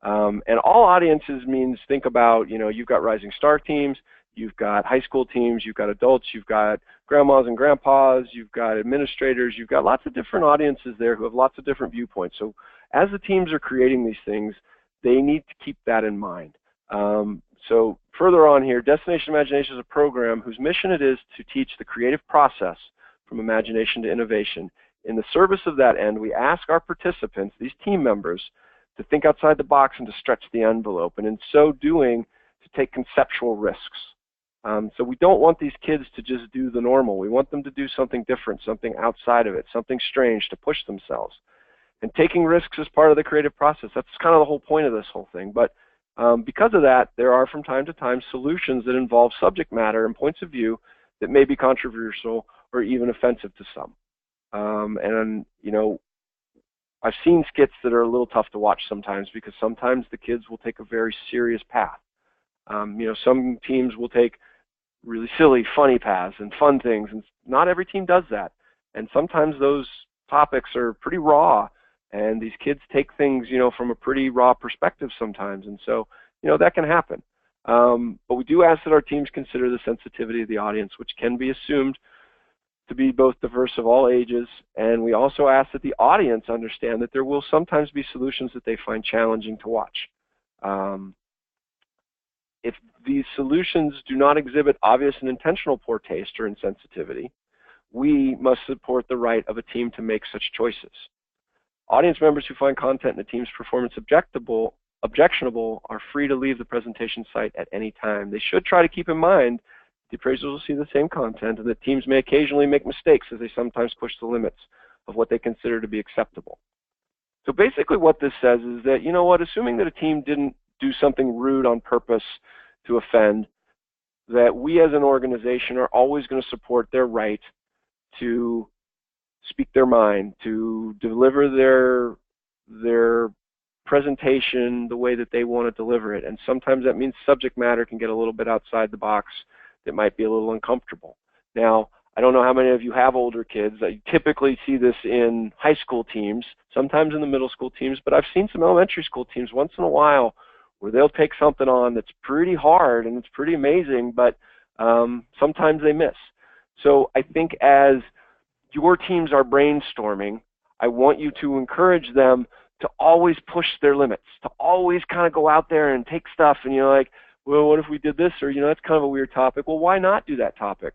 And all audiences means think about, you've got rising star teams, you've got high school teams, you've got adults, you've got grandmas and grandpas, you've got administrators, you've got lots of different audiences there who have lots of different viewpoints. So as the teams are creating these things, they need to keep that in mind. So further on here, Destination Imagination is a program whose mission it is to teach the creative process from imagination to innovation. In the service of that end, we ask our participants, these team members, to think outside the box and to stretch the envelope, and in so doing, to take conceptual risks. So we don't want these kids to just do the normal. We want them to do something different, something outside of it, something strange, to push themselves. And taking risks is part of the creative process. That's kind of the whole point of this whole thing. But because of that, there are from time to time solutions that involve subject matter and points of view that may be controversial or even offensive to some. I've seen skits that are a little tough to watch sometimes because sometimes the kids will take a very serious path. Some teams will take really silly, funny paths and fun things, and not every team does that. And sometimes those topics are pretty raw, and these kids take things, from a pretty raw perspective sometimes, and so, that can happen. But we do ask that our teams consider the sensitivity of the audience, which can be assumed to be both diverse of all ages, and we also ask that the audience understand that there will sometimes be solutions that they find challenging to watch. If these solutions do not exhibit obvious and intentional poor taste or insensitivity, we must support the right of a team to make such choices. Audience members who find content in a team's performance objectionable are free to leave the presentation site at any time. They should try to keep in mind the appraisers will see the same content and that teams may occasionally make mistakes as they sometimes push the limits of what they consider to be acceptable. So basically what this says is that, assuming that a team didn't do something rude on purpose to offend, that we as an organization are always going to support their right to speak their mind, to deliver their presentation the way that they want to deliver it. And sometimes that means subject matter can get a little bit outside the box that might be a little uncomfortable. Now, I don't know how many of you have older kids. I typically see this in high school teams, sometimes in the middle school teams, but I've seen some elementary school teams once in a while where they'll take something on that's pretty hard and it's pretty amazing, but sometimes they miss. So I think as your teams are brainstorming, I want you to encourage them to always push their limits, to always kind of go out there and take stuff and you're like, well, what if we did this? Or, that's kind of a weird topic. Well, why not do that topic?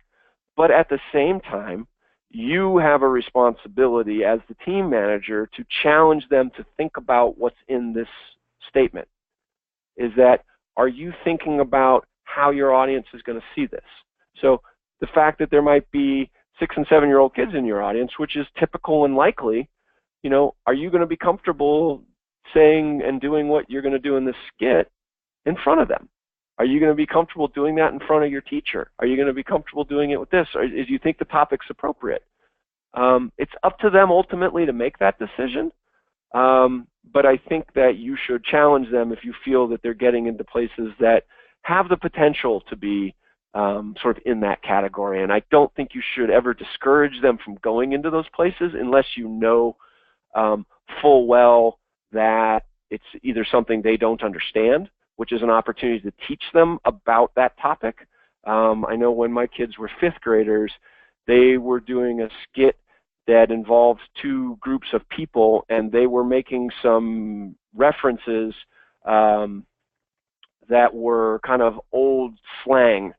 But at the same time, you have a responsibility as the team manager to challenge them to think about what's in this statement. Is that, are you thinking about how your audience is going to see this? So the fact that there might be 6- and 7-year-old kids in your audience, which is typical and likely, are you going to be comfortable saying and doing what you're going to do in this skit in front of them? Are you going to be comfortable doing that in front of your teacher? Are you going to be comfortable doing it with this? Or do you think the topic's appropriate? It's up to them ultimately to make that decision, but I think that you should challenge them if you feel that they're getting into places that have the potential to be sort of in that category. And I don't think you should ever discourage them from going into those places unless you know full well that it's either something they don't understand, which is an opportunity to teach them about that topic. I know when my kids were 5th graders, they were doing a skit that involved 2 groups of people, and they were making some references that were kind of old slang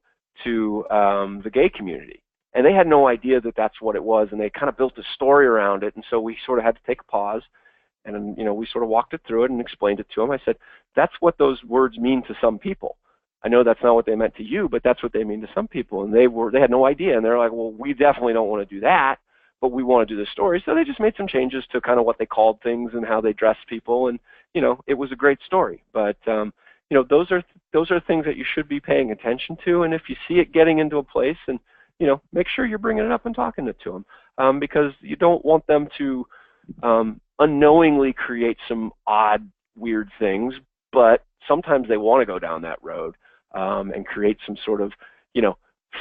to the gay community. And they had no idea that that's what it was, and they kind of built a story around it, and so we sort of had to take a pause, and we sort of walked it through it and explained it to them. I said, that's what those words mean to some people. I know that's not what they meant to you, but that's what they mean to some people. And they had no idea, and they're like, well, we definitely don't want to do that, but we want to do this story. So they just made some changes to kind of what they called things and how they dressed people, and it was a great story. But those are things that you should be paying attention to, and if you see it getting into a place, and make sure you're bringing it up and talking it to them, because you don't want them to unknowingly create some odd, weird things, but sometimes they want to go down that road and create some sort of,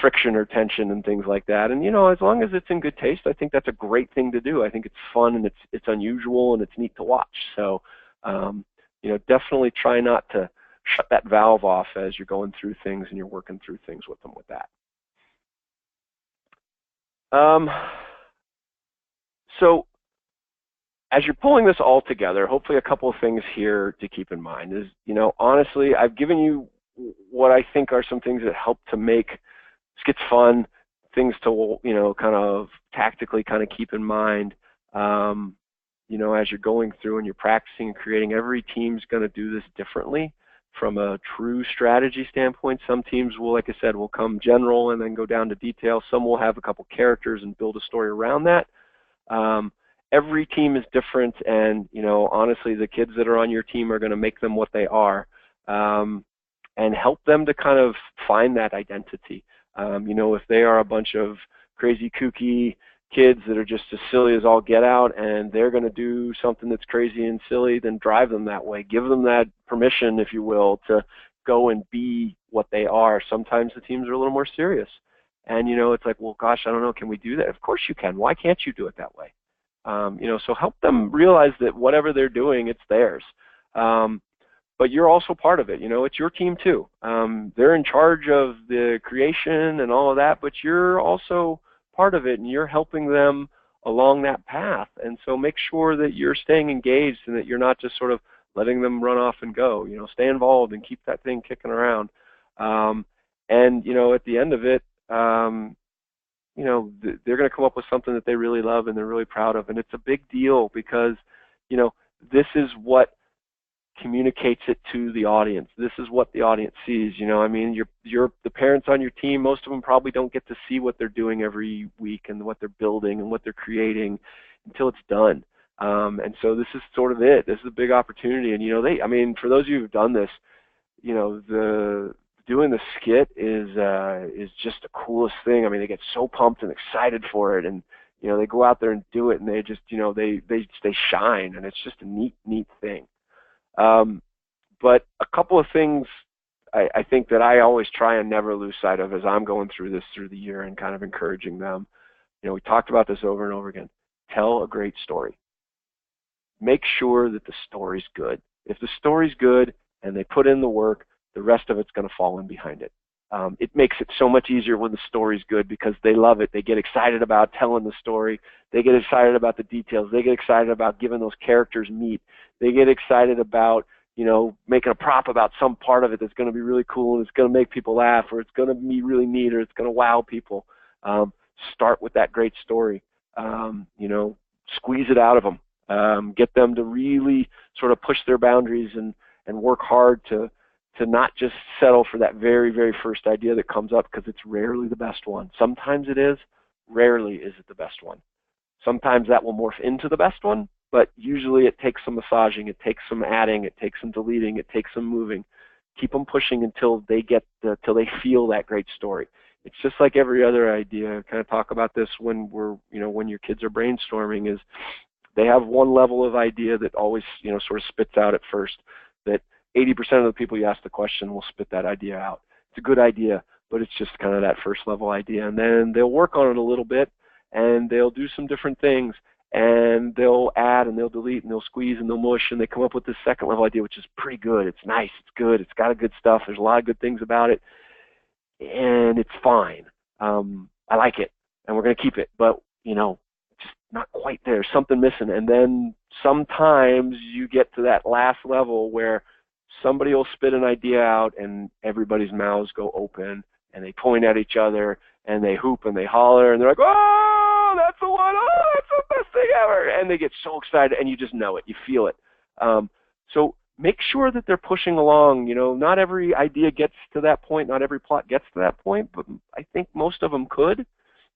friction or tension and things like that. And, as long as it's in good taste, I think that's a great thing to do. I think it's fun and it's unusual and it's neat to watch. So, definitely try not to shut that valve off as you're going through things and you're working through things with them with that. So as you're pulling this all together, hopefully a couple of things here to keep in mind is, honestly, I've given you what I think are some things that help to make skits fun, things to, kind of tactically kind of keep in mind, as you're going through and you're practicing and creating. Every team's going to do this differently from a true strategy standpoint. Some teams will, like I said, will come general and then go down to detail. Some will have a couple characters and build a story around that. Every team is different, and honestly, the kids that are on your team are going to make them what they are, and help them to kind of find that identity. If they are a bunch of crazy, kooky kids that are just as silly as all get out, and they're going to do something that's crazy and silly, then drive them that way. Give them that permission, if you will, to go and be what they are. Sometimes the teams are a little more serious, and it's like, well, gosh, I don't know, can we do that? Of course you can. Why can't you do it that way? So help them realize that whatever they're doing, it's theirs. But you're also part of it. It's your team too. They're in charge of the creation and all of that, but you're also part of it, and you're helping them along that path. And so make sure that you're staying engaged and that you're not just sort of letting them run off and go. Stay involved and keep that thing kicking around. And at the end of it, they're going to come up with something that they really love and they're really proud of. And it's a big deal because, this is what communicates it to the audience. This is what the audience sees. You're the parents on your team, most of them probably don't get to see what they're doing every week and what they're building and what they're creating until it's done. And so this is sort of it. This is a big opportunity. And, for those of you who've done this, the doing the skit is just the coolest thing. I mean, they get so pumped and excited for it, and they go out there and do it, and they just they shine, and it's just a neat thing. But a couple of things I think that I always try and never lose sight of as I'm going through this through the year and kind of encouraging them. We talked about this over and over again. Tell a great story. Make sure that the story's good. If the story's good and they put in the work, the rest of it's going to fall in behind it. It makes it so much easier when the story's good because they love it. They get excited about telling the story. They get excited about the details. They get excited about giving those characters meat. They get excited about, making a prop about some part of it that's going to be really cool and it's going to make people laugh, or it's going to be really neat, or it's going to wow people. Start with that great story. Squeeze it out of them. Get them to really sort of push their boundaries and work hard to not just settle for that very, very first idea that comes up, because it's rarely the best one. Sometimes it is, rarely is it the best one. Sometimes that will morph into the best one, but usually it takes some massaging, it takes some adding, it takes some deleting, it takes some moving. Keep them pushing until they till they feel that great story. It's just like every other idea. I kind of talk about this when when your kids are brainstorming, is they have one level of idea that always, sort of spits out at first, that 80% of the people you ask the question will spit that idea out. It's a good idea, but it's just kind of that first level idea. And then they'll work on it a little bit, and they'll do some different things, and they'll add, and they'll delete, and they'll squeeze, and they'll mush, and they come up with this second level idea, which is pretty good. It's nice, it's good, it's got a good stuff, there's a lot of good things about it, and it's fine. I like it, and we're going to keep it, but, just not quite there, something missing. And then sometimes you get to that last level where somebody will spit an idea out and everybody's mouths go open and they point at each other and they hoop and they holler and they're like, oh, that's the one, oh, that's the best thing ever. And they get so excited and you just know it, you feel it. So make sure that they're pushing along. Not every idea gets to that point, not every plot gets to that point, but I think most of them could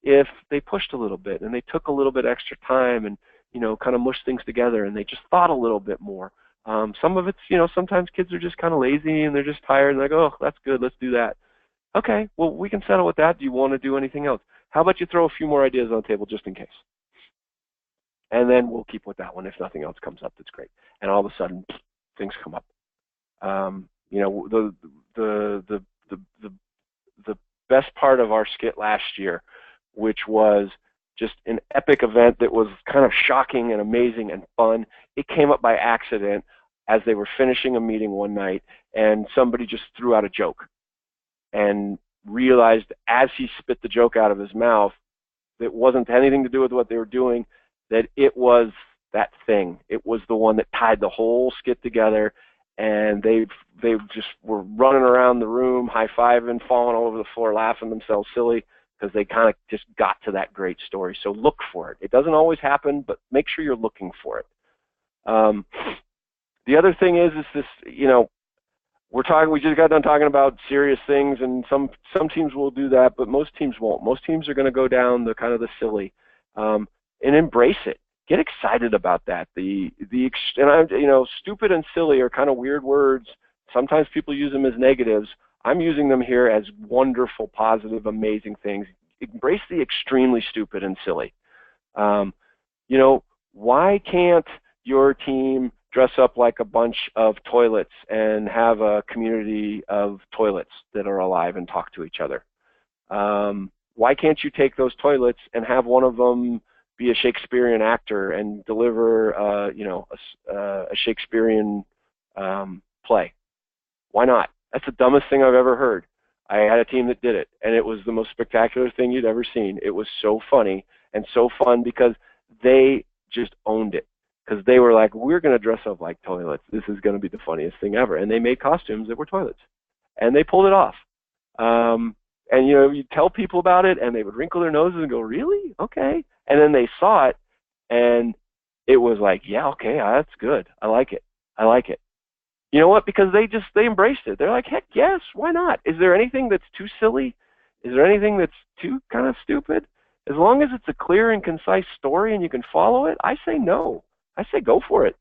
if they pushed a little bit and they took a little bit extra time and, kind of mushed things together and they just thought a little bit more. Some of it's, sometimes kids are just kind of lazy and they're just tired and they're like, oh, that's good, let's do that. Okay, well, we can settle with that. Do you want to do anything else? How about you throw a few more ideas on the table just in case? And then we'll keep with that one. If nothing else comes up, that's great. And all of a sudden, things come up. The best part of our skit last year, which was just an epic event that was kind of shocking and amazing and fun. It came up by accident as they were finishing a meeting one night, and somebody just threw out a joke and realized as he spit the joke out of his mouth that wasn't anything to do with what they were doing, that it was that thing. It was the one that tied the whole skit together, and they just were running around the room, high-fiving, falling all over the floor, laughing themselves silly, because they kind of just got to that great story. So look for it. It doesn't always happen, but make sure you're looking for it. The other thing is this, we just got done talking about serious things, and some teams will do that, but most teams won't. Most teams are going to go down the kind of the silly, and embrace it. Get excited about that. Stupid and silly are kind of weird words. Sometimes people use them as negatives. I'm using them here as wonderful, positive, amazing things. Embrace the extremely stupid and silly. Why can't your team dress up like a bunch of toilets and have a community of toilets that are alive and talk to each other? Why can't you take those toilets and have one of them be a Shakespearean actor and deliver, a Shakespearean play? Why not? That's the dumbest thing I've ever heard. I had a team that did it, and it was the most spectacular thing you'd ever seen. It was so funny and so fun because they just owned it. Because they were like, we're going to dress up like toilets. This is going to be the funniest thing ever. And they made costumes that were toilets. And they pulled it off. And, you tell people about it, and they would wrinkle their noses and go, really? Okay. And then they saw it, and it was like, yeah, okay, that's good. I like it. I like it. You know what? Because they embraced it. They're like, heck yes, why not? Is there anything that's too silly? Is there anything that's too kind of stupid? As long as it's a clear and concise story and you can follow it, I say no. I say go for it.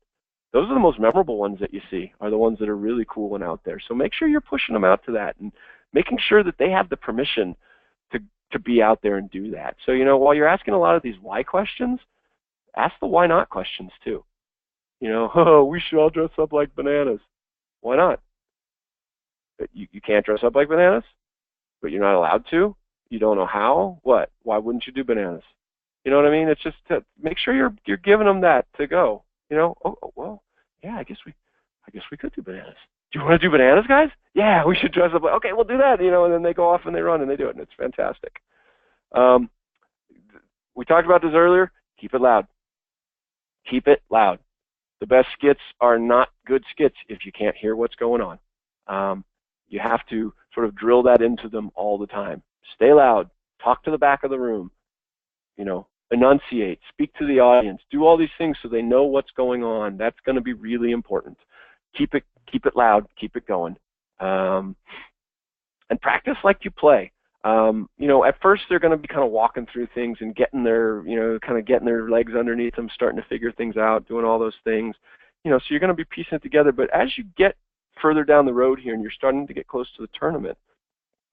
Those are the most memorable ones that you see, are the ones that are really cool and out there. So make sure you're pushing them out to that and making sure that they have the permission to be out there and do that. So, while you're asking a lot of these why questions, ask the why not questions too. Oh, we should all dress up like bananas. Why not? But you can't dress up like bananas, but you're not allowed to. You don't know how. What? Why wouldn't you do bananas? You know what I mean? It's just to make sure you're giving them that to go. Well, yeah, I guess we could do bananas. Do you want to do bananas, guys? Yeah, we should dress up. Okay, we'll do that. And then they go off and they run and they do it, and it's fantastic. We talked about this earlier. Keep it loud. Keep it loud. The best skits are not good skits if you can't hear what's going on. You have to sort of drill that into them all the time. Stay loud. Talk to the back of the room. Enunciate. Speak to the audience. Do all these things so they know what's going on. That's going to be really important. Keep it loud. Keep it going. And practice like you play. At first they're going to be kind of walking through things and getting their legs underneath them, starting to figure things out, doing all those things. So you're going to be piecing it together. But as you get further down the road here and you're starting to get close to the tournament,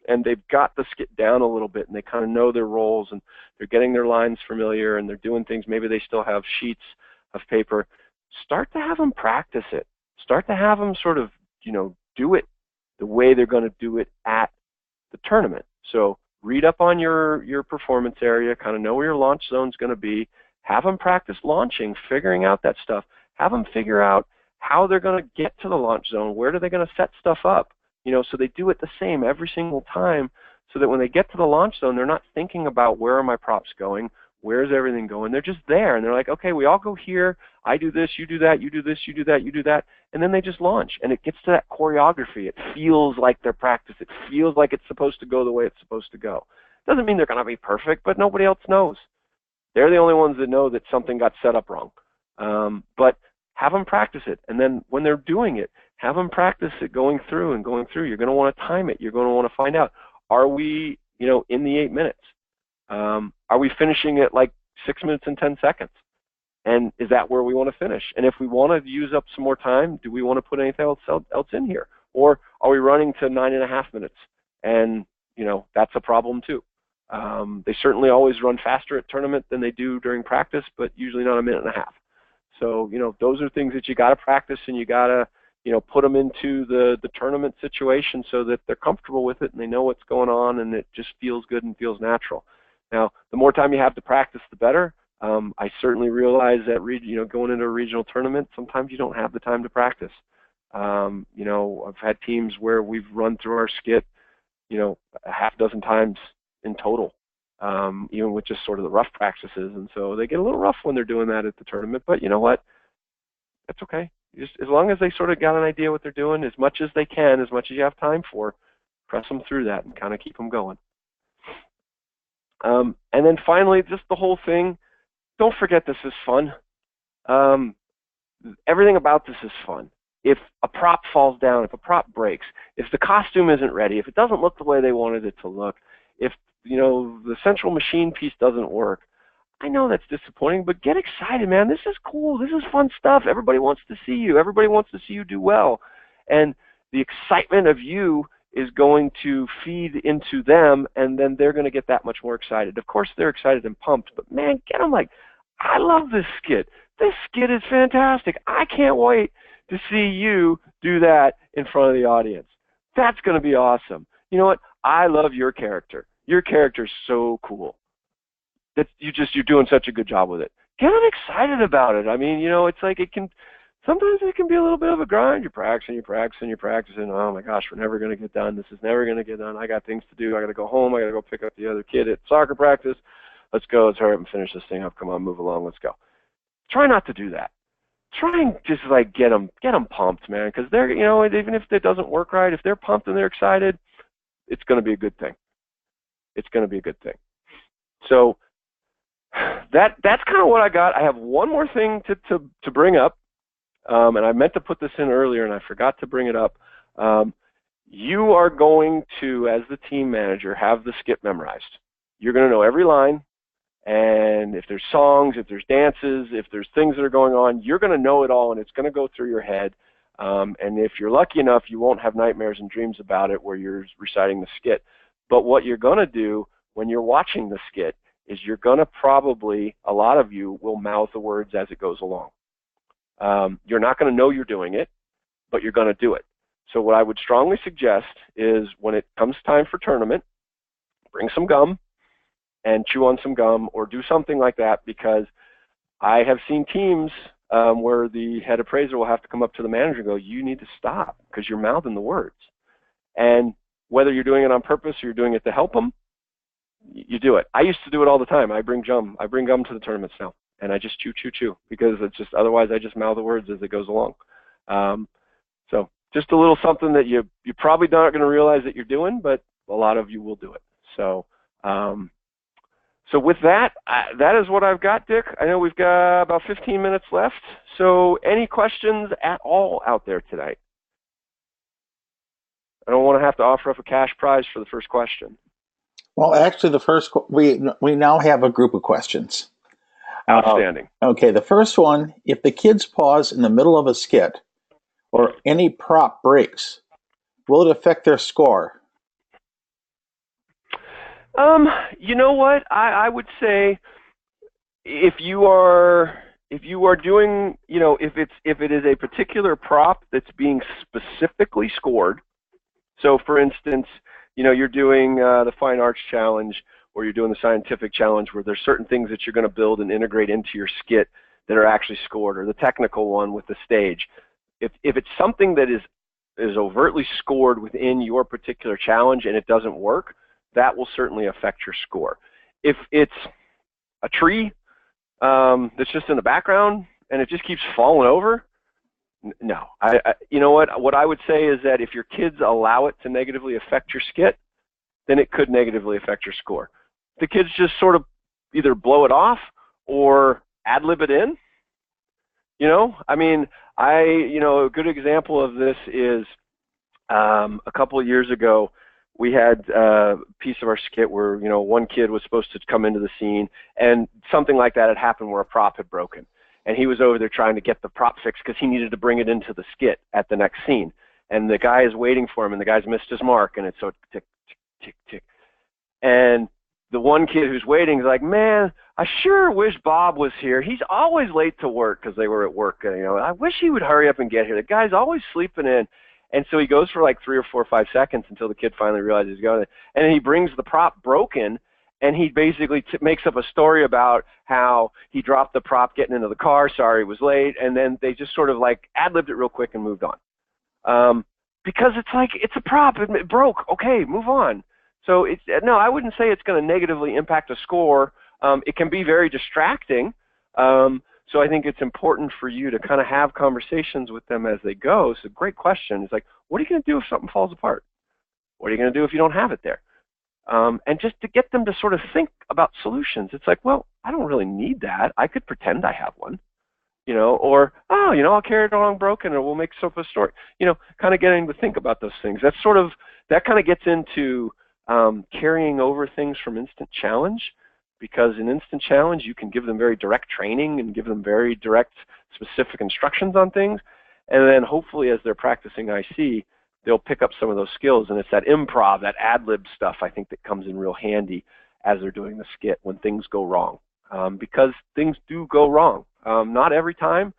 and they've got the skit down a little bit and they kind of know their roles and they're getting their lines familiar and they're doing things, maybe they still have sheets of paper, start to have them practice it. Start to have them sort of, do it the way they're going to do it at the tournament. So read up on your performance area, kind of know where your launch zone is going to be, have them practice launching, figuring out that stuff, have them figure out how they're going to get to the launch zone, where are they going to set stuff up, so they do it the same every single time so that when they get to the launch zone, they're not thinking about where are my props going, where's everything going, they're just there and they're like, okay, we all go here, I do this, you do that, you do this, you do that, you do that, and then they just launch and it gets to that choreography. It feels like they're practiced. It feels like it's supposed to go the way it's supposed to go. Doesn't mean they're going to be perfect, but nobody else knows. They're the only ones that know that something got set up wrong. But have them practice it, and then when they're doing it, have them practice it going through. You're going to want to time it. You're going to want to find out, are we, in the 8 minutes? Are we finishing at like 6 minutes and 10 seconds? And is that where we want to finish? And if we want to use up some more time, do we want to put anything else in here? Or are we running to 9.5 minutes? And, that's a problem too. They certainly always run faster at tournament than they do during practice, but usually not 1.5 minutes. So, those are things that you got to practice and you got to, put them into the tournament situation so that they're comfortable with it and they know what's going on and it just feels good and feels natural. Now, the more time you have to practice, the better. I certainly realize that going into a regional tournament, sometimes you don't have the time to practice. I've had teams where we've run through our skit, a half dozen times in total, even with just sort of the rough practices. And so they get a little rough when they're doing that at the tournament. But you know what? That's okay. Just as long as they sort of got an idea what they're doing, as much as they can, as much as you have time for, press them through that and kind of keep them going. And then finally, just the whole thing, don't forget this is fun. Everything about this is fun. If a prop falls down, if a prop breaks, if the costume isn't ready, if it doesn't look the way they wanted it to look, if the central machine piece doesn't work, I know that's disappointing, but get excited, man. This is cool. This is fun stuff. Everybody wants to see you. Everybody wants to see you do well. And the excitement of you is going to feed into them, and then they're going to get that much more excited. Of course, they're excited and pumped, but man, get them like, I love this skit. This skit is fantastic. I can't wait to see you do that in front of the audience. That's going to be awesome. You know what? I love your character. Your character's so cool. That you're doing such a good job with it. Get them excited about it. I mean, it's like sometimes it can be a little bit of a grind. You're practicing. Oh my gosh, we're never going to get done. This is never going to get done. I got things to do. I got to go home. I got to go pick up the other kid at soccer practice. Let's go. Let's hurry up and finish this thing up. Come on, move along. Let's go. Try not to do that. Try and just like get them pumped, man, because they're, even if it doesn't work right, if they're pumped and they're excited, it's going to be a good thing. It's going to be a good thing. So that's kind of what I got. I have one more thing to bring up, and I meant to put this in earlier, and I forgot to bring it up. You are going to, as the team manager, have the skit memorized. You're going to know every line, and if there's songs, if there's dances, if there's things that are going on, you're going to know it all, and it's going to go through your head. And if you're lucky enough, you won't have nightmares and dreams about it where you're reciting the skit. But what you're going to do when you're watching the skit is you're going to probably, a lot of you will mouth the words as it goes along. You're not going to know you're doing it, but you're going to do it. So what I would strongly suggest is when it comes time for tournament, bring some gum and chew on some gum or do something like that, because I have seen teams where the head appraiser will have to come up to the manager and go, you need to stop because you're mouthing the words. And whether you're doing it on purpose or you're doing it to help them, you do it. I used to do it all the time. I bring gum to the tournaments now, and I just chew because it's just, otherwise I just mouth the words as it goes along. So just a little something that you probably not going to realize that you're doing, but a lot of you will do it. So so with that, that is what I've got, Dick. I know we've got about 15 minutes left. So any questions at all out there tonight? I don't want to have to offer up a cash prize for the first question. Well, actually, we now have a group of questions. Outstanding. Okay, the first one: if the kids pause in the middle of a skit or any prop breaks, will it affect their score? You know what? I would say if you are doing, if it is a particular prop that's being specifically scored. So, for instance, you're doing the fine arts challenge, or you're doing the scientific challenge, where there's certain things that you're going to build and integrate into your skit that are actually scored, or the technical one with the stage. If it's something that is overtly scored within your particular challenge and it doesn't work, that will certainly affect your score. If it's a tree that's just in the background and it just keeps falling over, no. You know what I would say is that if your kids allow it to negatively affect your skit, then it could negatively affect your score. The kids just sort of either blow it off or ad-lib it in. A good example of this is a couple of years ago, we had a piece of our skit where, one kid was supposed to come into the scene, and something like that had happened where a prop had broken. And he was over there trying to get the prop fixed because he needed to bring it into the skit at the next scene. And the guy is waiting for him, and the guy's missed his mark, and it's so tick, tick, tick, tick. And the one kid who's waiting is like, man, I sure wish Bob was here. He's always late to work, because they were at work. And, I wish he would hurry up and get here. The guy's always sleeping in. And so he goes for like 3 or 4 or 5 seconds until the kid finally realizes he's going. And then he brings the prop broken, and he basically makes up a story about how he dropped the prop getting into the car, sorry it was late, and then they just sort of like ad-libbed it real quick and moved on. Because it's like, it's a prop, it broke, okay, move on. So no, I wouldn't say it's going to negatively impact a score. It can be very distracting. So I think it's important for you to kind of have conversations with them as they go. It's a great question. It's like, what are you going to do if something falls apart? What are you going to do if you don't have it there? And just to get them to sort of think about solutions. It's like, well, I don't really need that. I could pretend I have one, or, I'll carry it along broken, or we'll make up a story, kind of getting to think about those things. That kind of gets into carrying over things from instant challenge, because in instant challenge, you can give them very direct training and give them very direct, specific instructions on things. And then hopefully as they're practicing IC, they'll pick up some of those skills. And it's that improv, that ad-lib stuff, I think, that comes in real handy as they're doing the skit when things go wrong. Because things do go wrong. Not every time,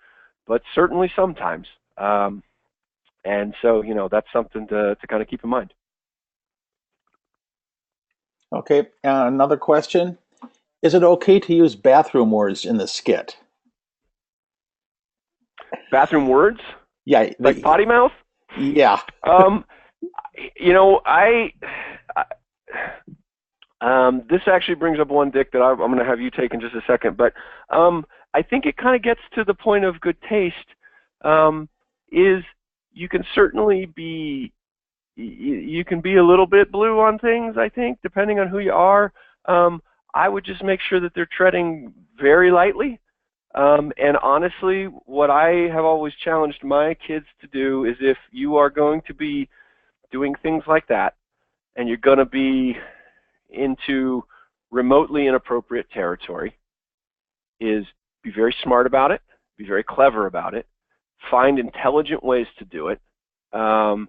but certainly sometimes. And so, that's something to kind of keep in mind. Okay, another question. Is it okay to use bathroom words in the skit? Bathroom words? Yeah. Like potty mouth? Yeah. This actually brings up one, Dick, that I'm going to have you take in just a second. But I think it kind of gets to the point of good taste. Is you can certainly be, you can be a little bit blue on things, I think, depending on who you are. I would just make sure that they're treading very lightly. And honestly, what I have always challenged my kids to do is, if you are going to be doing things like that, and you're going to be into remotely inappropriate territory, is be very smart about it, be very clever about it, find intelligent ways to do it, and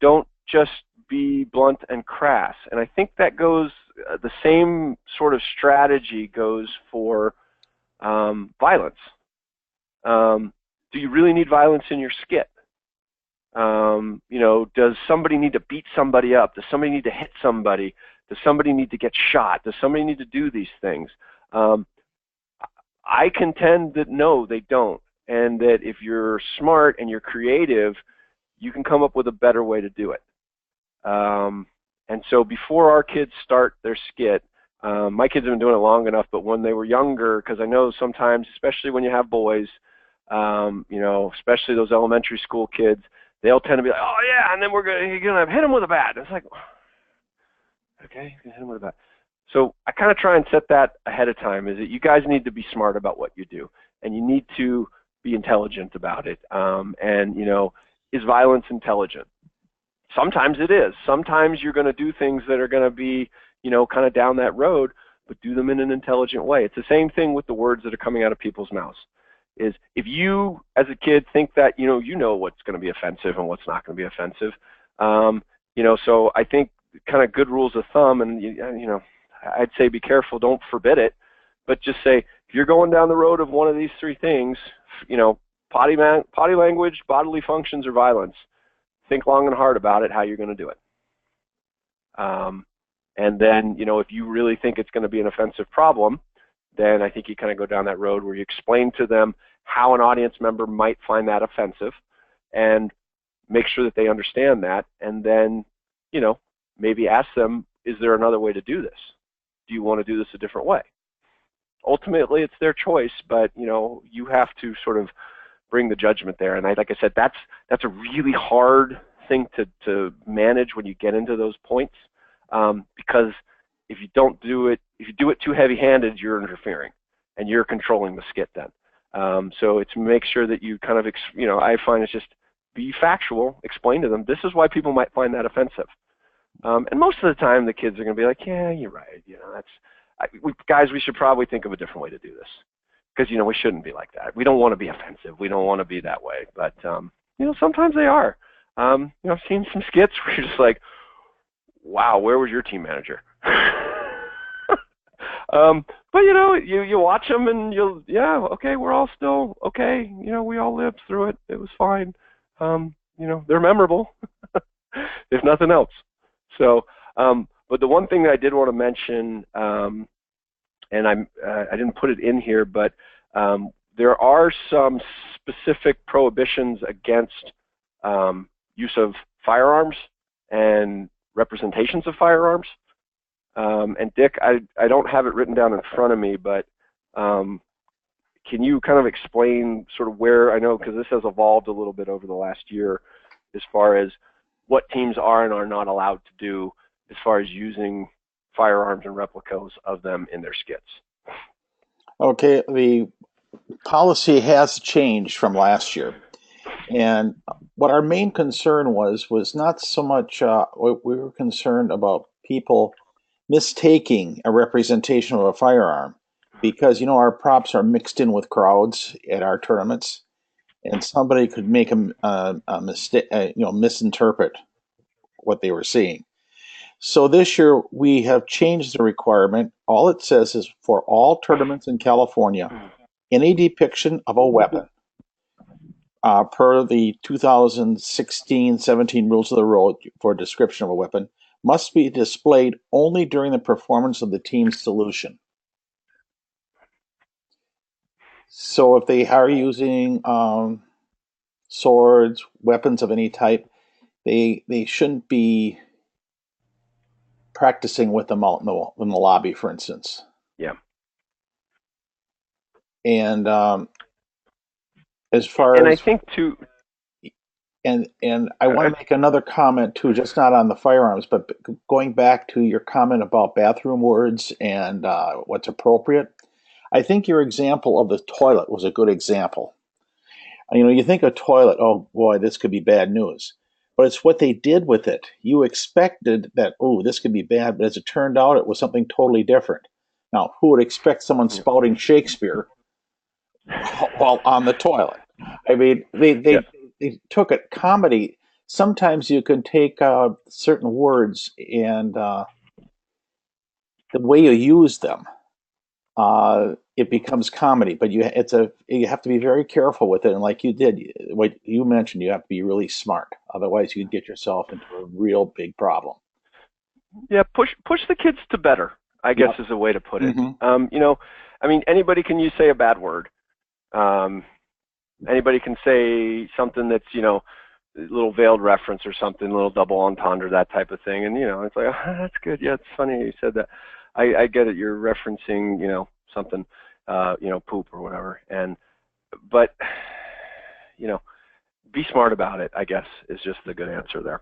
don't just be blunt and crass. And I think that goes the same sort of strategy goes for violence. Do you really need violence in your skit? Does somebody need to beat somebody up? Does somebody need to hit somebody? Does somebody need to get shot? Does somebody need to do these things? I contend that no, they don't. And that if you're smart and you're creative, you can come up with a better way to do it. And so before our kids start their skit, my kids have been doing it long enough, but when they were younger, because I know sometimes, especially when you have boys, especially those elementary school kids, they'll tend to be like, oh yeah, and then you're gonna hit him with a bat. And it's like, okay, you can hit him with a bat. So I kind of try and set that ahead of time, is that you guys need to be smart about what you do, and you need to be intelligent about it. Is violence intelligent? Sometimes it is. Sometimes you're going to do things that are going to be, kind of down that road, but do them in an intelligent way. It's the same thing with the words that are coming out of people's mouths. Is if you, as a kid, think that, you know what's going to be offensive and what's not going to be offensive. So I think kind of good rules of thumb, and, I'd say be careful, don't forbid it, but just say, if you're going down the road of one of these three things, potty language, bodily functions, or violence, think long and hard about it, how you're going to do it. And then, if you really think it's going to be an offensive problem, then I think you kind of go down that road where you explain to them how an audience member might find that offensive and make sure that they understand that. And then, maybe ask them, is there another way to do this? Do you want to do this a different way? Ultimately, it's their choice, but, you have to sort of bring the judgment there. And like I said, that's a really hard thing to manage when you get into those points, because if you do it too heavy-handed, you're interfering and you're controlling the skit then. So it's make sure that you kind of, I find it's just be factual, explain to them, this is why people might find that offensive. And most of the time the kids are going to be like, yeah, you're right. Guys, we should probably think of a different way to do this. Because, we shouldn't be like that. We don't want to be offensive. We don't want to be that way. But, sometimes they are. I've seen some skits where you're just like, wow, where was your team manager? But, you watch them and okay, we're all still okay. We all lived through it. It was fine. They're memorable, if nothing else. So, but the one thing that I did want to mention, and I didn't put it in here, but there are some specific prohibitions against use of firearms and representations of firearms. And Dick, I don't have it written down in front of me, but can you kind of explain sort of where, I know because this has evolved a little bit over the last year as far as what teams are and are not allowed to do as far as using firearms and replicas of them in their skits. Okay, the policy has changed from last year. And what our main concern was not so much, we were concerned about people mistaking a representation of a firearm, because, our props are mixed in with crowds at our tournaments, and somebody could make a mistake, misinterpret what they were seeing. So this year we have changed the requirement. All it says is for all tournaments in California, any depiction of a weapon, per the 2016-17 rules of the road for a description of a weapon, must be displayed only during the performance of the team's solution. So if they are using swords, weapons of any type, they shouldn't be practicing with them out in the lobby, for instance. Yeah. And as far and as, I think too, and I want to make another comment too, just not on the firearms, but going back to your comment about bathroom words and what's appropriate. I think your example of the toilet was a good example. You think of toilet, oh boy, this could be bad news. But it's what they did with it. You expected that, oh, this could be bad, but as it turned out, it was something totally different. Now, who would expect someone spouting Shakespeare while on the toilet. I mean, Yeah. they took it comedy. Sometimes you can take certain words and the way you use them, it becomes comedy. But you have to be very careful with it. And like you did, what you mentioned, you have to be really smart. Otherwise, you'd get yourself into a real big problem. Yeah, push the kids to better, I guess Yep. is a way to put it. Hmm. I mean, anybody can say a bad word. Um, Anybody can say something that's, a little veiled reference or something, a little double entendre, that type of thing. And, it's like, oh, that's good. Yeah, it's funny you said that. I get it. You're referencing, something, poop or whatever. But, you know, be smart about it, I guess, is just the good answer there.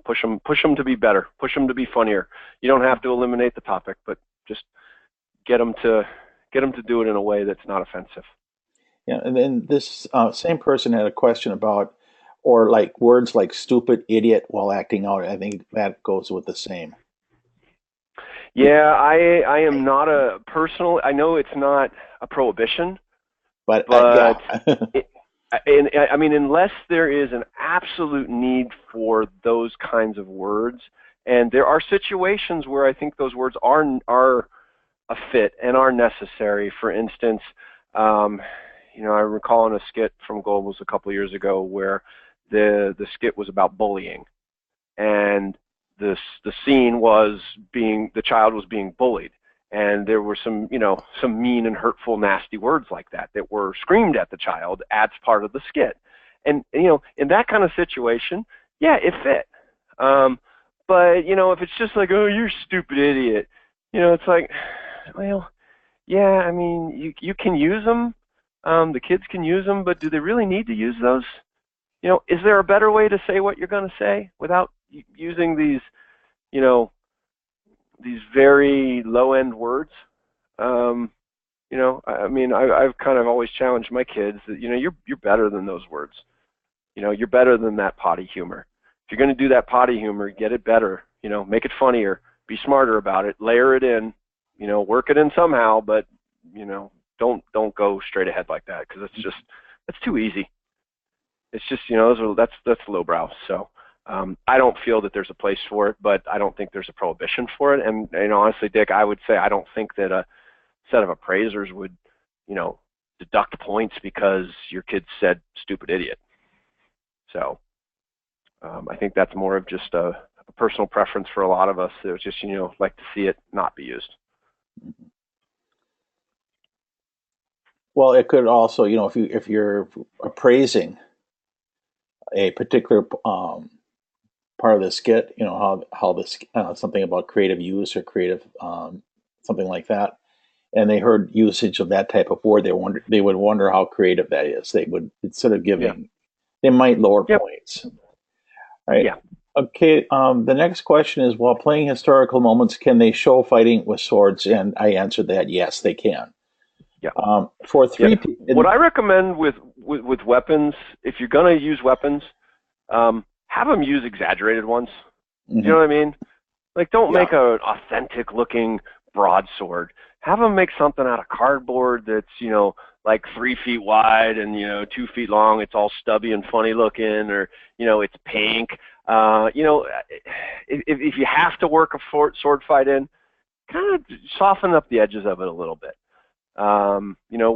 Push them to be better, push them to be funnier. You don't have to eliminate the topic, but just get them to do it in a way that's not offensive. Yeah, and then this same person had a question about, or like words like stupid, idiot while acting out. I think that goes with the same. Yeah, I am not a personal. I know it's not a prohibition, But yeah. but it, and I mean, unless there is an absolute need for those kinds of words, and there are situations where I think those words are a fit and are necessary. For instance, um, I recall in a skit from Globals a couple of years ago where the skit was about bullying, and the scene was the child was being bullied, and there were some mean and hurtful, nasty words like that were screamed at the child as part of the skit, and in that kind of situation, yeah, it fit. Um, but if it's just like, oh, you're a stupid idiot, it's like, well, yeah, I mean, you can use them. The kids can use them, but do they really need to use those? Is there a better way to say what you're going to say without using you know, these very low end words? Um, I mean, I've kind of always challenged my kids that you're better than those words. You're better than that potty humor. If you're going to do that potty humor, get it better. Make it funnier. Be smarter about it. Layer it in. Work it in somehow, but don't go straight ahead like that because that's too easy. It's just that's lowbrow. So I don't feel that there's a place for it, but I don't think there's a prohibition for it. And honestly, Dick, I would say I don't think that a set of appraisers would you know deduct points because your kid said stupid idiot. So I think that's more of just a personal preference for a lot of us. There's just like to see it not be used. Well, it could also, if you're appraising a particular part of the skit, how this something about creative use or creative something like that, and they heard usage of that type of word, they would wonder how creative that is. They would, instead of Yeah. giving, they might lower Yep. points. Right. Yeah. Okay. The next question is: while playing historical moments, can they show fighting with swords? And I answered that yes, they can. Yeah. For Yeah. three, What I recommend with weapons, if you're gonna use weapons, have them use exaggerated ones. You know mhm, what I mean? Like, don't yeah. make a authentic looking broadsword. Have them make something out of cardboard that's like 3 feet wide and 2 feet long. It's all stubby and funny looking, or it's pink. If you have to work a sword fight in, kind of soften up the edges of it a little bit.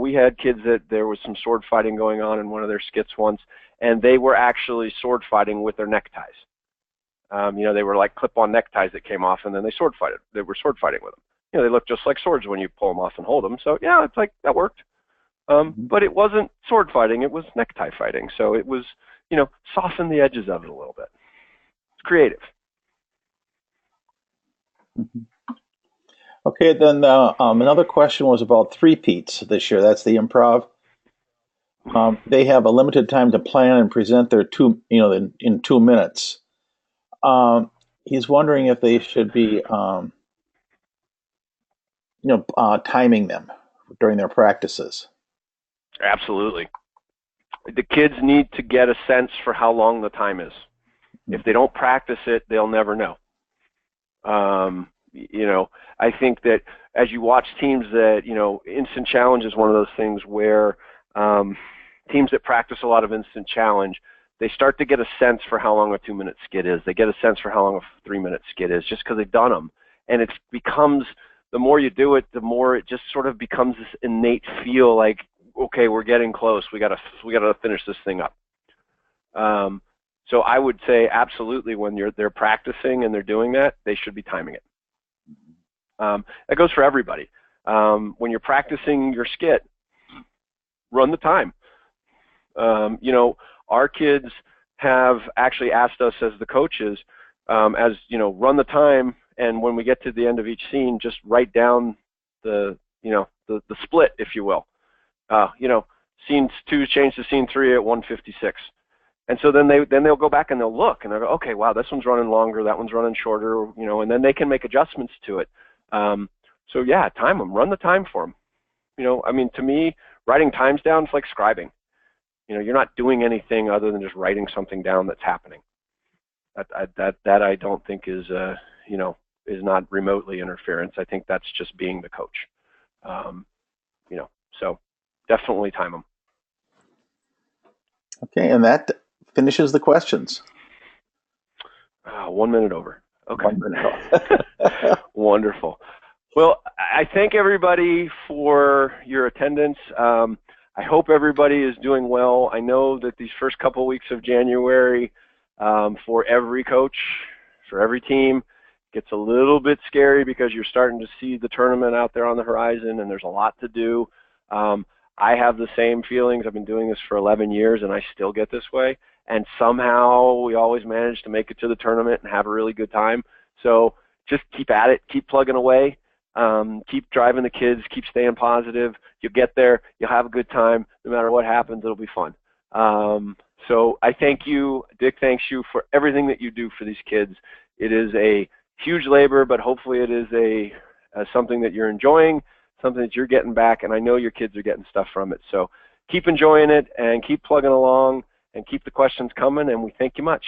We had kids that there was some sword fighting going on in one of their skits once, and they were actually sword fighting with their neckties. They were like clip-on neckties that came off, and then they were sword fighting with them. They look just like swords when you pull them off and hold them. So yeah, it's like that worked. Mhm, But it wasn't sword fighting; it was necktie fighting. So it was, soften the edges of it a little bit. It's creative. mhm. Okay, then another question was about three-peats this year. That's the improv. They have a limited time to plan and present their in 2 minutes. He's wondering if they should be, timing them during their practices. Absolutely. The kids need to get a sense for how long the time is. If they don't practice it, they'll never know. I think that as you watch teams that, instant challenge is one of those things where teams that practice a lot of instant challenge, they start to get a sense for how long a 2-minute skit is. They get a sense for how long a 3-minute skit is just because they've done them. And it becomes, the more you do it, the more it just sort of becomes this innate feel like, okay, we're getting close. We gotta finish this thing up. So I would say absolutely when they're practicing and they're doing that, they should be timing it. That goes for everybody. When you're practicing your skit, run the time. Our kids have actually asked us as the coaches, run the time, and when we get to the end of each scene, just write down the split, if you will. Scene 2 changed to scene 3 at 1:56. And so then they'll go back and they'll look and they'll go, okay, wow, this one's running longer, that one's running shorter, and then they can make adjustments to it. So yeah, time them, run the time for them. To me, writing times down is like scribing. You're not doing anything other than just writing something down that's happening. That I don't think is not remotely interference. I think that's just being the coach. So definitely time them. Okay, and that finishes the questions. 1 minute over. Okay. 1 minute over. Wonderful. Well, I thank everybody for your attendance. I hope everybody is doing well. I know that these first couple weeks of January, for every coach, for every team, gets a little bit scary because you're starting to see the tournament out there on the horizon and there's a lot to do. I have the same feelings. I've been doing this for 11 years and I still get this way. And somehow we always manage to make it to the tournament and have a really good time. So just keep at it, keep plugging away, keep driving the kids, keep staying positive. You'll get there, you'll have a good time. No matter what happens, it'll be fun. So I thank you, Dick thanks you for everything that you do for these kids. It is a huge labor, but hopefully it is something that you're enjoying, something that you're getting back, and I know your kids are getting stuff from it. So keep enjoying it and keep plugging along and keep the questions coming, and we thank you much.